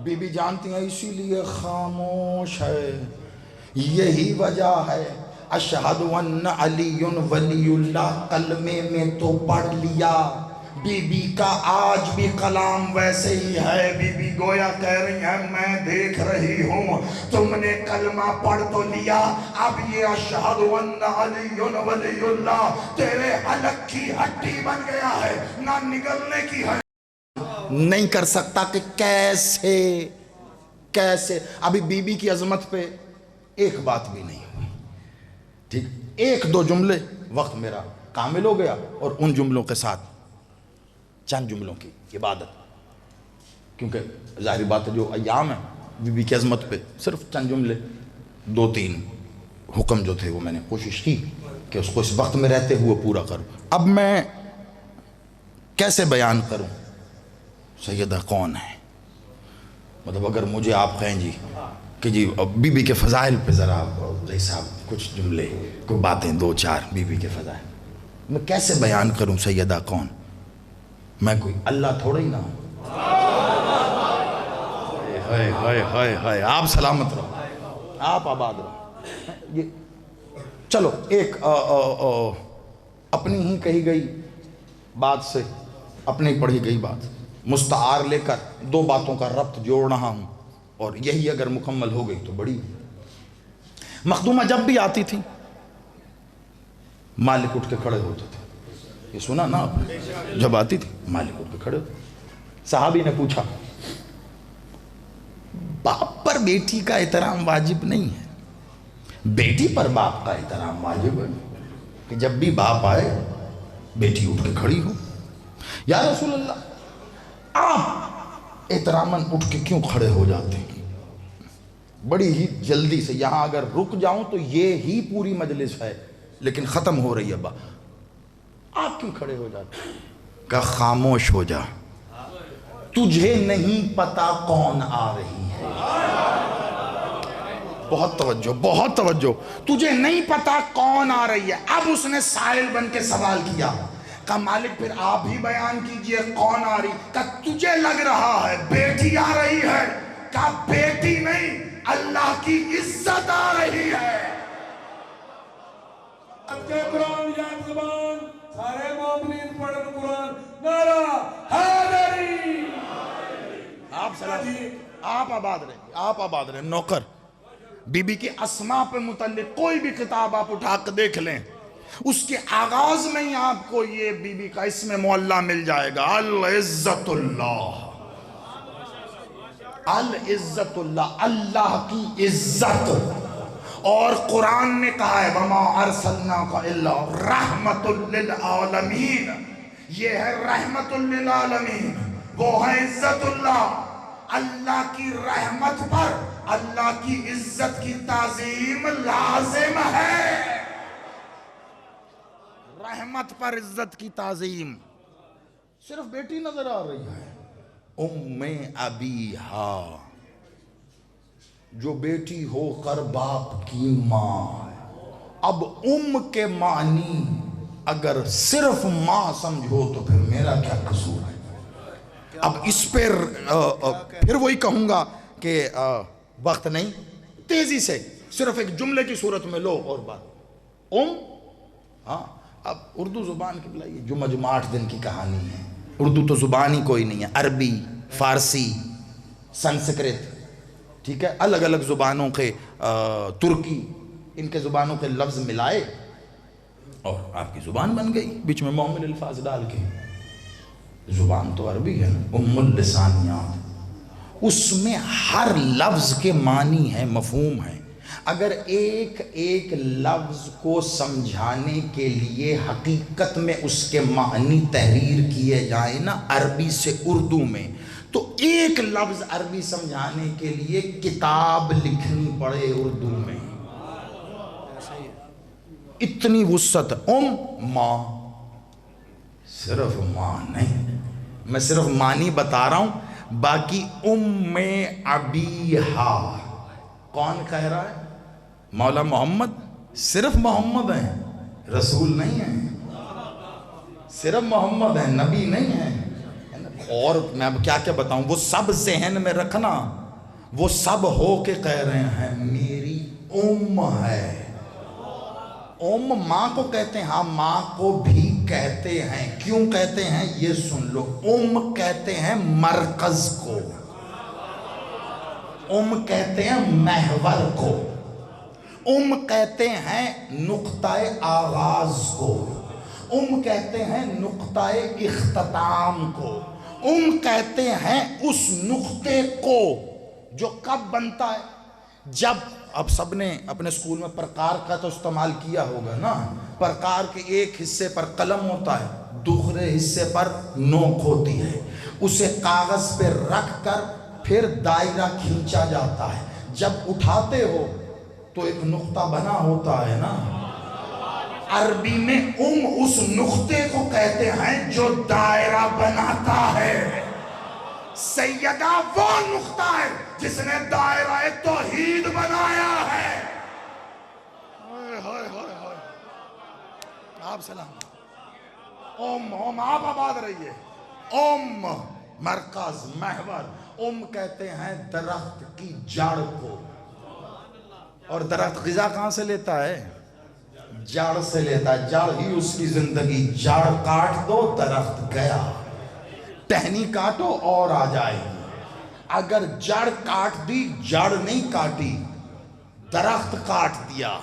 بی بی جانتی ہیں اسی لیے خاموش ہے، یہی وجہ ہے اشہد ان علی ولی اللہ کلمے میں تو پڑھ لیا۔ بی بی کا آج بھی کلام ویسے ہی ہے۔ بی بی گویا کہہ رہی ہیں میں دیکھ رہی ہوں تم نے کلمہ پڑھ تو لیا، اب یہ اشہد ان علی ولی اللہ تیرے حلق کی ہڈی بن گیا ہے، نہ نگلنے کی ہے۔ نہیں کر سکتا کہ کیسے ابھی بی بی کی عظمت پہ ایک بات بھی نہیں ہوئی، ٹھیک؟ ایک دو جملے، وقت میرا کامل ہو گیا، اور ان جملوں کے ساتھ چند جملوں کی عبادت، کیونکہ ظاہری بات ہے جو ایام ہے بی بی کی عظمت پہ صرف چند جملے، دو تین حکم جو تھے وہ میں نے کوشش کی کہ اس کو اس وقت میں رہتے ہوئے پورا کروں۔ اب میں کیسے بیان کروں سیدہ کون ہے؟ مطلب اگر مجھے آپ کہیں جی کہ جی بی بی کے فضائل پہ ذرا رئی صاحب کچھ جملے، کوئی باتیں دو چار بی بی کے فضائل، میں کیسے بیان کروں سیدہ کون؟ میں کوئی اللہ تھوڑا ہی نہ ہوں۔ ہائے آپ سلامت رہو، آپ آباد رہو۔ یہ چلو ایک اپنی ہی کہی گئی بات سے، اپنی پڑھی گئی بات مستعار لے کر دو باتوں کا ربط جوڑ رہا ہوں، اور یہی اگر مکمل ہو گئی تو بڑی۔ مخدومہ جب بھی آتی تھی مالک اٹھ کے کھڑے ہوتے تھے، یہ سنا نا آپ نے؟ جب آتی تھی مالک اٹھ کے کھڑے ہوتے۔ صحابی نے پوچھا باپ پر بیٹی کا احترام واجب نہیں ہے؟ بیٹی پر باپ کا احترام واجب ہے کہ جب بھی باپ آئے بیٹی اٹھ کے کھڑی ہو۔ یا رسول اللہ آپ احتراماً اٹھ کے کیوں کھڑے ہو جاتے ہیں؟ بڑی ہی جلدی سے، یہاں اگر رک جاؤں تو یہ ہی پوری مجلس ہے لیکن ختم ہو رہی ہے، ابا آپ کیوں کھڑے ہو جاتے ہیں؟ کہ خاموش ہو جا، تجھے نہیں پتا کون آ رہی ہے۔ بہت توجہ، بہت توجہ، تجھے نہیں پتا کون آ رہی ہے۔ اب اس نے سائل بن کے سوال کیا، کہا مالک پھر آپ ہی بیان کیجئے کون آ رہی؟ کہا تجھے لگ رہا ہے بیٹی آ رہی ہے۔ کہا بیٹی نہیں، اللہ کی عزت آ رہی ہے۔ اچھے قرآن یاد زبان سارے مومنین پڑھن قرآن، نعرہ حیدری۔ آپ سلام، آپ آباد رہے، آپ آباد رہے۔ نوکر بی بی کے اسماء پہ متعلق کوئی بھی کتاب آپ اٹھا کر دیکھ لیں، اس کے آغاز میں ہی آپ کو یہ بی بی کا اسم معلیٰ مل جائے گا، العزت اللہ، العزت اللہ، اللہ کی عزت۔ اور قرآن نے کہا ہے وَمَا أَرْسَلْنَاكَ إِلَّا رَحْمَةٌ لِلْعَالَمِينَ، یہ ہے رحمت للعالمین، وہ ہے عزت اللہ۔ اللہ کی رحمت پر اللہ کی عزت کی تعظیم لازم ہے۔ رحمت پر عزت کی تعظیم۔ صرف بیٹی نظر آ رہی ہے، ام ابیہا، جو بیٹی ہو کر باپ کی ماں ہے۔ اب ام کے معنی اگر صرف ماں سمجھو تو پھر میرا کیا قصور ہے؟ اب اس پر پھر وہی کہوں گا کہ وقت نہیں، تیزی سے صرف ایک جملے کی صورت میں لو اور بات ہاں اب اردو زبان کی بلا یہ جمعہ 8 دن کی کہانی ہے. اردو تو زبان ہی کوئی نہیں ہے. عربی، فارسی، سنسکرت، ٹھیک ہے، الگ الگ زبانوں کے ترکی، ان کے زبانوں کے لفظ ملائے اور آپ کی زبان بن گئی بیچ میں معمل الفاظ ڈال کے. زبان تو عربی ہے نا، ام اللسانیات، اس میں ہر لفظ کے معنی ہے، مفہوم ہے. اگر ایک ایک لفظ کو سمجھانے کے لیے حقیقت میں اس کے معنی تحریر کیے جائیں نا عربی سے اردو میں، تو ایک لفظ عربی سمجھانے کے لیے کتاب لکھنی پڑے اردو میں. اتنی وسعت. ماں، صرف ماں نہیں، میں صرف معنی بتا رہا ہوں، باقی ابیہا کون کہہ رہا ہے؟ مولا محمد. صرف محمد ہیں، رسول نہیں ہیں. صرف محمد ہیں، نبی نہیں ہیں. اور میں اب کیا کیا بتاؤں، وہ سب ذہن میں رکھنا، وہ سب ہو کے کہہ رہے ہیں میری ہے. ماں کو کہتے ہیں. ہاں ماں کو بھی کہتے ہیں. کیوں کہتے ہیں یہ سن لو. کہتے ہیں مرکز کو، کہتے ہیں محور کو، کہتے ہیں نقطہ آغاز کو، کہتے ہیں نقطہ اختتام کو، کہتے ہیں اس نقطے کو جو کب بنتا ہے جب، اب سب نے اپنے سکول میں پرکار کا تو استعمال کیا ہوگا نا. پرکار کے ایک حصے پر قلم ہوتا ہے، دوسرے حصے پر نوک ہوتی ہے. اسے کاغذ پہ رکھ کر پھر دائرہ کھینچا جاتا ہے. جب اٹھاتے ہو تو ایک نقطہ بنا ہوتا ہے نا. عربی میں اس نقطے کو کہتے ہیں جو دائرہ بناتا ہے. سیدہ وہ نقطہ ہے جس نے دائرہ توحید بنایا ہے. آپ سلام. آپ آباد رہیے. مرکز، محور. کہتے ہیں درخت کی جڑ کو. اور درخت غذا کہاں سے لیتا ہے؟ جڑ سے لیتا ہے. جڑ ہی اس کی زندگی. جڑ کاٹ دو درخت گیا، ٹہنی کاٹو اور آ جائے گی. اگر جڑ کاٹ دی، جڑ نہیں کاٹی، درخت کاٹ دیا.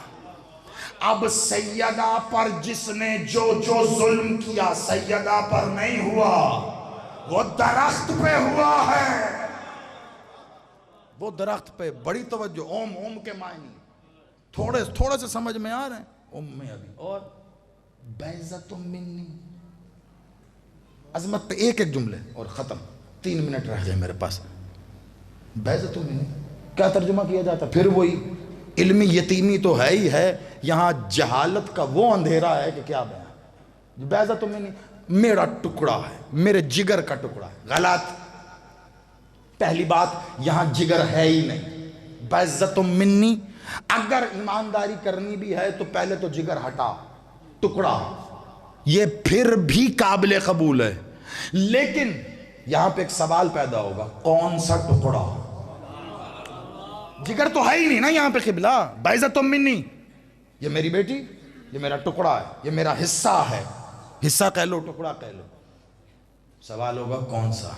اب سیدہ پر جس نے جو ظلم کیا سیدہ پر نہیں ہوا، وہ درخت پہ ہوا ہے. وہ درخت پہ بڑی توجہ. کے معنی تھوڑے سے سمجھ میں آ رہے ہیں. میں ابھی اور بیضۃ منی، عظمت پہ ایک ایک جملے اور ختم. 3 منٹ رہ گئے میرے پاس. بیضۃ منی کیا ترجمہ کیا جاتا؟ پھر وہی علمی یتیمی تو ہے ہی ہے. یہاں جہالت کا وہ اندھیرا ہے کہ کیا بیان. بیضۃ منی میرا ٹکڑا ہے، میرے جگر کا ٹکڑا ہے. غلط. پہلی بات یہاں جگر ہے ہی نہیں. بیضۃ منی اگر ایمانداری کرنی بھی ہے تو پہلے تو جگر ہٹا، ٹکڑا. یہ پھر بھی قابل قبول ہے. لیکن یہاں پہ ایک سوال پیدا ہوگا، کون سا ٹکڑا؟ جگر تو ہے ہی نہیں نا یہاں پہ قبلہ. بیضۃ منی، یہ میری بیٹی، یہ میرا ٹکڑا ہے، یہ میرا حصہ ہے. حصہ کہہ لو، ٹکڑا کہہ لو. سوال ہوگا کون سا؟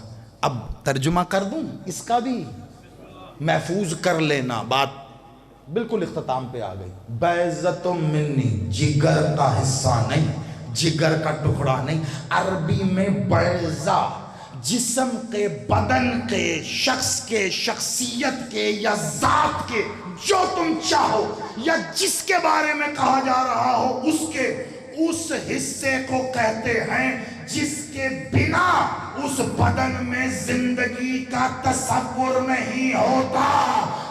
اب ترجمہ کر دوں اس کا بھی، محفوظ کر لینا. بات بالکل اختتام پہ آ گئی. بیضۃ منی جگر کا حصہ نہیں، جگر کا ٹکڑا نہیں. عربی میں بیضہ جسم کے، بدن کے، شخص کے، شخصیت کے یا ذات کے، جو تم چاہو یا جس کے بارے میں کہا جا رہا ہو اس حصے کو کہتے ہیں جس کے بنا اس بدن میں زندگی کا تصور نہیں ہوتا.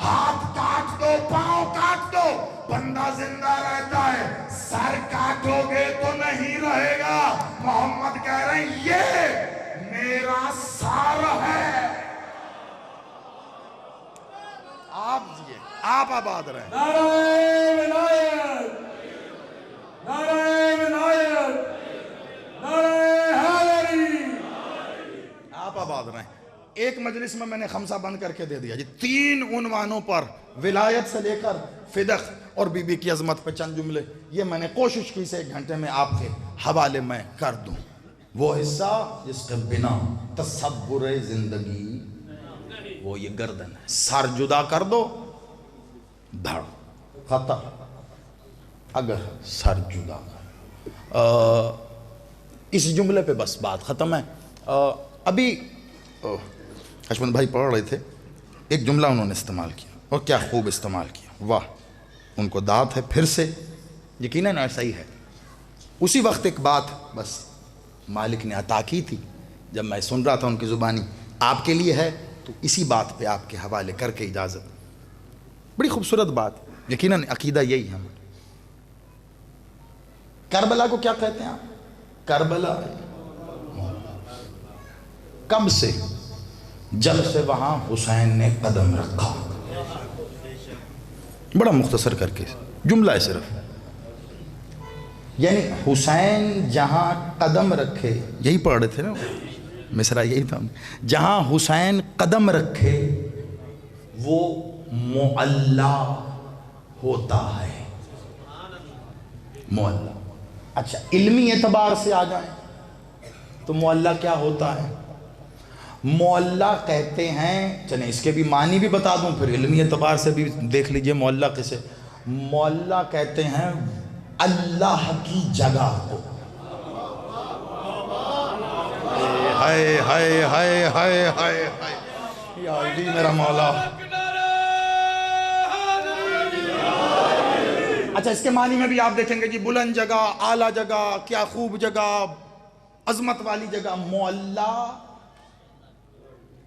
ہاتھ کاٹ دو، پاؤں کاٹ دو، بندہ زندہ رہتا ہے. سر کاٹو گے تو نہیں رہے گا. محمد کہہ رہے ہیں یہ میرا سر ہے. آپ آباد رہیں. نعرہ ولایت، نعرہ ولایت، نعرہ حیدری. آپ آباد رہیں. ایک مجلس میں نے خمسہ بند کر کے دے دیا جی، 3 عنوانوں پر ولایت سے لے کر فدق اور بی بی کی عظمت پہ چند جملے، یہ میں نے کوشش کی سے 1 گھنٹے میں آپ کے حوالے میں کر دوں۔ وہ حصہ جس کے بنا تصور زندگی، وہ یہ گردن ہے، سر جدا کر دو دھڑ ختم، اگر سر جدا کر، اس جملے پہ بس بات ختم ہے۔ ابھی حشمت بھائی پڑھ رہے تھے، ایک جملہ انہوں نے استعمال کیا اور کیا خوب استعمال کیا، واہ، ان کو داد ہے، پھر سے یقیناً ایسا ہی ہے۔ اسی وقت ایک بات بس مالک نے عطا کی تھی، جب میں سن رہا تھا ان کی زبانی، آپ کے لیے ہے تو اسی بات پہ آپ کے حوالے کر کے اجازت۔ بڑی خوبصورت بات، یقیناً عقیدہ یہی ہے۔ کربلا کو کیا کہتے ہیں آپ؟ کربلا کب سے؟ جب سے وہاں حسین نے قدم رکھا۔ بڑا مختصر کر کے جملہ ہے صرف، یعنی حسین جہاں قدم رکھے، یہی پڑھ رہے تھے نا مصرع، یہی تھا، جہاں حسین قدم رکھے وہ معلی ہوتا ہے، معلی۔ اچھا علمی اعتبار سے آ جائیں تو معلی کیا ہوتا ہے؟ معلی کہتے ہیں، چلیں اس کے بھی معنی بھی بتا دوں، پھر علمی اعتبار سے بھی دیکھ لیجئے معلی کسے۔ معلی کہتے ہیں اللہ کی جگہ کو۔ ہائے ہائے ہائے ہائے ہائے ہائے، یا علی میرا مولا۔ اچھا اس کے معنی میں بھی آپ دیکھیں گے جی، بلند جگہ، اعلیٰ جگہ، کیا خوب جگہ، عظمت والی جگہ۔ معلی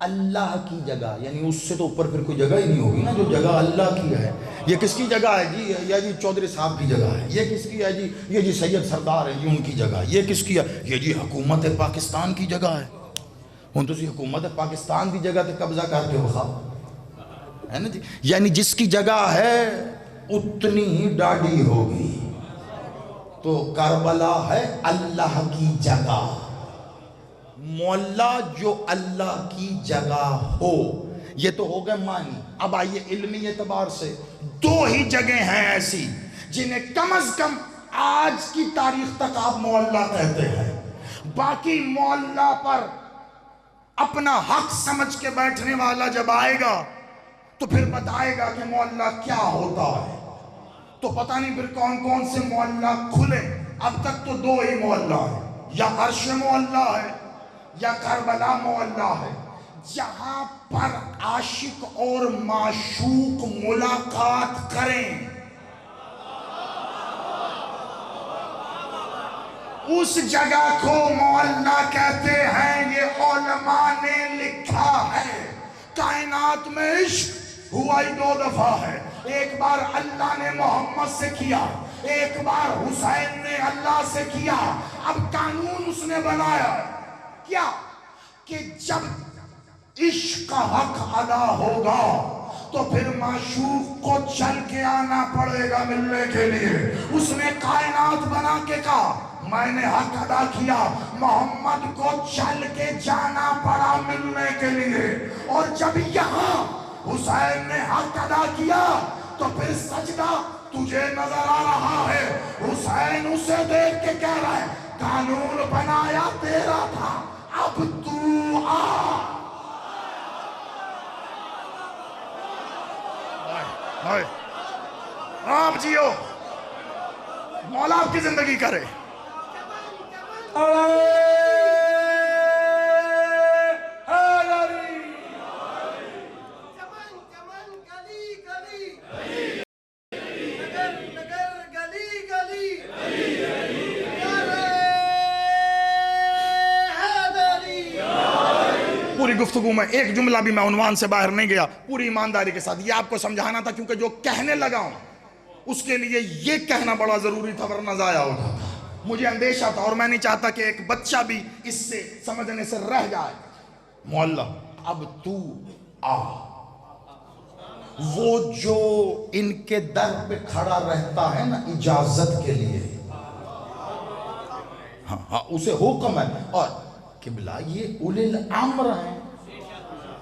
اللہ کی جگہ، یعنی اس سے تو اوپر پھر کوئی جگہ ہی نہیں ہوگی نا، جو جگہ اللہ کی ہے۔ یہ کس کی جگہ ہے جی؟ یہ جی چودھری صاحب کی جگہ ہے۔ یہ کس کی ہے جی؟ یہ جی سید سردار ہے جی، ان کی جگہ ہے۔ یہ کس کی ہے؟ یہ جی حکومت پاکستان کی جگہ ہے۔ ہوں تو حکومت پاکستان کی جگہ تے قبضہ کر کے بخواہ ہے نا جی، یعنی جس کی جگہ ہے اتنی ہی ڈاڑی ہوگی۔ تو کربلا ہے اللہ کی جگہ، معلی جو اللہ کی جگہ ہو۔ یہ تو ہو گئے معنی۔ اب آئیے علمی اعتبار سے، 2 ہی جگہیں ہیں ایسی جنہیں کم از کم آج کی تاریخ تک آپ معلی کہتے ہیں۔ باقی معلی پر اپنا حق سمجھ کے بیٹھنے والا جب آئے گا تو پھر بتائے گا کہ معلی کیا ہوتا ہے، تو پتہ نہیں پھر کون کون سے معلی کھلے۔ اب تک تو 2 ہی معلی ہیں، یا عرش معلی ہے یا کربلا معلی ہے، جہاں پر عاشق اور معشوق ملاقات کریں، اس جگہ کو معلی کہتے ہیں۔ یہ علماء نے لکھا ہے، کائنات میں عشق ہوا ہی 2 دفعہ ہے، ایک بار اللہ نے محمد سے کیا، ایک بار حسین نے اللہ سے کیا۔ اب قانون اس نے بنایا کیا کہ جب عشق کا حق ادا ہوگا تو پھر معشوق کو چل کے آنا پڑے گا ملنے کے لیے۔ اس نے کائنات بنا کے کہا میں نے حق ادا کیا، محمد کو چل کے جانا پڑا ملنے کے لیے۔ اور جب یہاں حسین نے حق ادا کیا تو پھر سجدہ تجھے نظر آ رہا ہے۔ حسین اسے دیکھ کے کہہ رہا ہے قانون بنایا تیرا تھا، اب تو آ۔ آپ جیو، مولا آپ کی زندگی کرے۔ پوری گفتگو میں ایک جملہ بھی میں عنوان سے باہر نہیں گیا، پوری ایمانداری کے ساتھ یہ آپ کو سمجھانا تھا، کیونکہ جو کہنے لگا ہوں اس کے لیے یہ کہنا بڑا ضروری تھا، ورنہ ضائع ہو جاتا۔ مجھے اندیشہ تھا اور میں نہیں چاہتا کہ ایک بچہ بھی اس سے سمجھنے سے رہ جائے۔ مولا اب تو آ، وہ جو ان کے در پہ کھڑا رہتا ہے نا اجازت کے لیے، ہاں اسے حکم ہے، اور قبلہ یہ اولی الامر ہیں،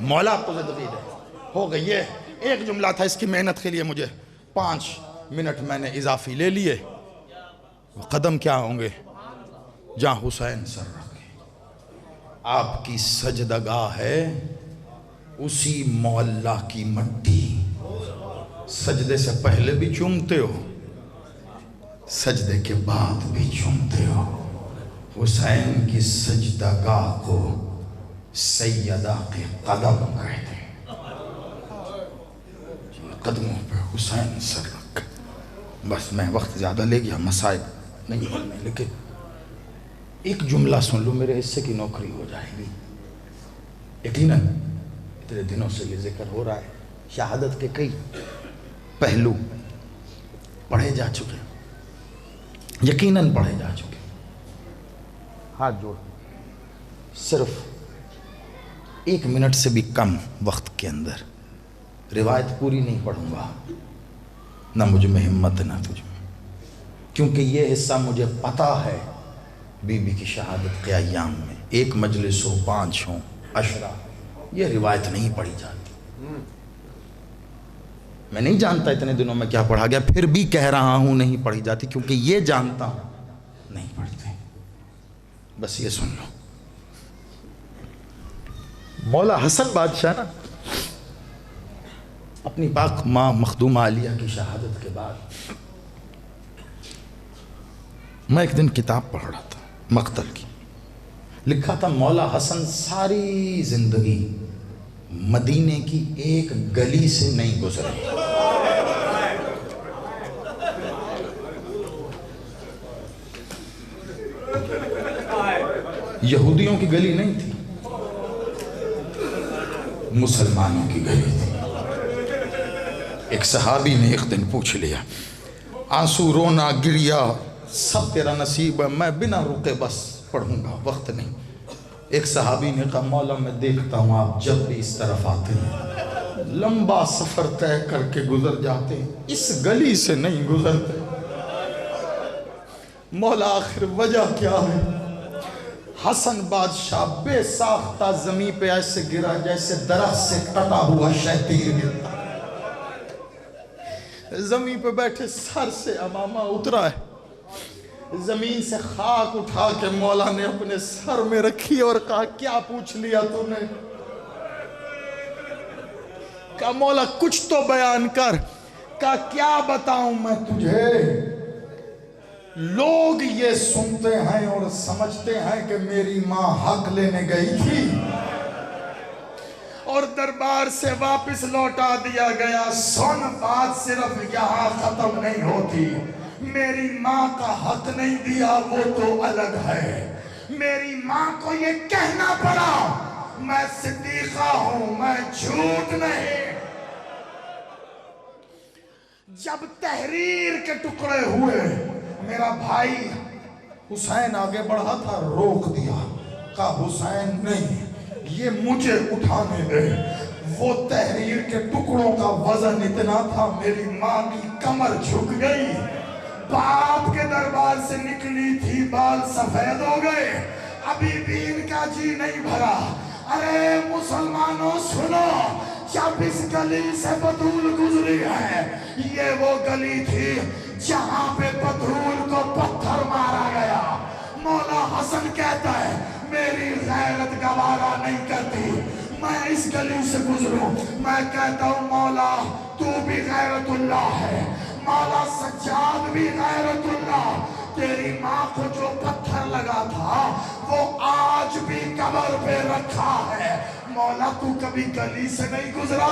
مولا آپ کو زندگی دے. ہو گئی. یہ ایک جملہ تھا, اس کی محنت کے لیے مجھے 5 منٹ میں نے اضافی لے لیے. قدم کیا ہوں گے جہاں حسین سر رکھے. آپ کی سجدگاہ ہے اسی معلّہ کی مٹی. سجدے سے پہلے بھی چومتے ہو, سجدے کے بعد بھی چومتے ہو. حسین کی سجدگاہ کو سیدہ کے قدم کہتے ہیں. قدموں پہ حسین سر رکھ. بس میں وقت زیادہ لے گیا, مسائل نہیں بولنے, لیکن ایک جملہ سن لو, میرے حصے کی نوکری ہو جائے گی. یقیناً اتنے دنوں سے یہ ذکر ہو رہا ہے, شہادت کے کئی پہلو پڑھے جا چکے, یقیناً پڑھے جا چکے. ہاتھ جوڑ, صرف 1 منٹ سے بھی کم وقت کے اندر روایت پوری نہیں پڑھوں گا, نہ مجھ میں ہمت نہ تجھ میں, کیونکہ یہ حصہ مجھے پتا ہے بی بی کی شہادت کے ایام میں 1 مجلس ہو, 5 ہوں, عشرہ, یہ روایت نہیں پڑھی جاتی. میں نہیں جانتا اتنے دنوں میں کیا پڑھا گیا, پھر بھی کہہ رہا ہوں نہیں پڑھی جاتی, کیونکہ یہ جانتا ہوں نہیں پڑھتے. بس یہ سن لو. مولا حسن بادشاہ نا اپنی پاک ماں مخدومہ عالیہ کی شہادت کے بعد, میں ایک دن کتاب پڑھ رہا تھا مقتل کی, لکھا تھا مولا حسن ساری زندگی مدینے کی ایک گلی سے نہیں گزرے. یہودیوں کی گلی نہیں تھی, مسلمانوں کی گلی تھی. ایک صحابی نے ایک دن پوچھ لیا, آنسو رونا گریا سب تیرا نصیب ہے, میں بنا رکے بس پڑھوں گا, وقت نہیں. ایک صحابی نے کہا, مولا میں دیکھتا ہوں آپ جب بھی اس طرف آتے ہیں لمبا سفر طے کر کے گزر جاتے ہیں, اس گلی سے نہیں گزرتے. مولا آخر وجہ کیا ہے؟ حسن بادشاہ بے ساختہ زمین پہ ایسے گرا جیسے درخت سے کٹا ہوا شہتیر گرتا. زمین پہ بیٹھے سر سے امامہ اترا ہے, زمین سے خاک اٹھا کے مولا نے اپنے سر میں رکھی اور کہا, کیا پوچھ لیا تو نے؟ کہا مولا کچھ تو بیان کر. کہا کیا بتاؤں میں تجھے, لوگ یہ سنتے ہیں اور سمجھتے ہیں کہ میری ماں حق لینے گئی تھی اور دربار سے واپس لوٹا دیا گیا. سن, بات صرف یہاں ختم نہیں ہوتی. میری ماں کا حق نہیں دیا وہ تو الگ ہے, میری ماں کو یہ کہنا پڑا میں صدیقہ ہوں, میں جھوٹ نہیں. جب تحریر کے ٹکڑے ہوئے, میرا بھائی حسین آگے بڑھا تھا, روک دیا. کہا حسین نہیں, یہ مجھے اٹھانے دے. وہ تحریر کے ٹکڑوں کا وزن اتنا تھا, میری ماں کی کمر جھک گئی. باپ کے دربار سے نکلی تھی, بال سفید ہو گئے, ابھی بھی ان کا جی نہیں بھرا. ارے مسلمانوں سنو, جب اس گلی سے بطول گزری ہے, یہ وہ گلی تھی جہاں پہ بطول کو پتھر مارا گیا. مولا حسن کہتا ہے میری غیرت گوارا نہیں کرتی میں اس گلی سے گزروں. میں کہتا ہوں مولا تو بھی غیرت اللہ ہے, مولا سجاد بھی غیرت اللہ. تیری ماں کو جو پتھر لگا تھا وہ آج بھی قبر پہ رکھا ہے. مولا تو کبھی گلی سے نہیں گزرا,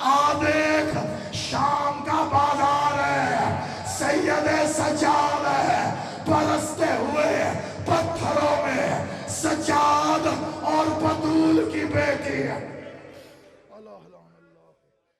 آ دیکھ شام کا بازار ہے, سید سجاد ہے, برستے ہوئے پتھروں میں سجاد اور بطول کی بیٹی ہے.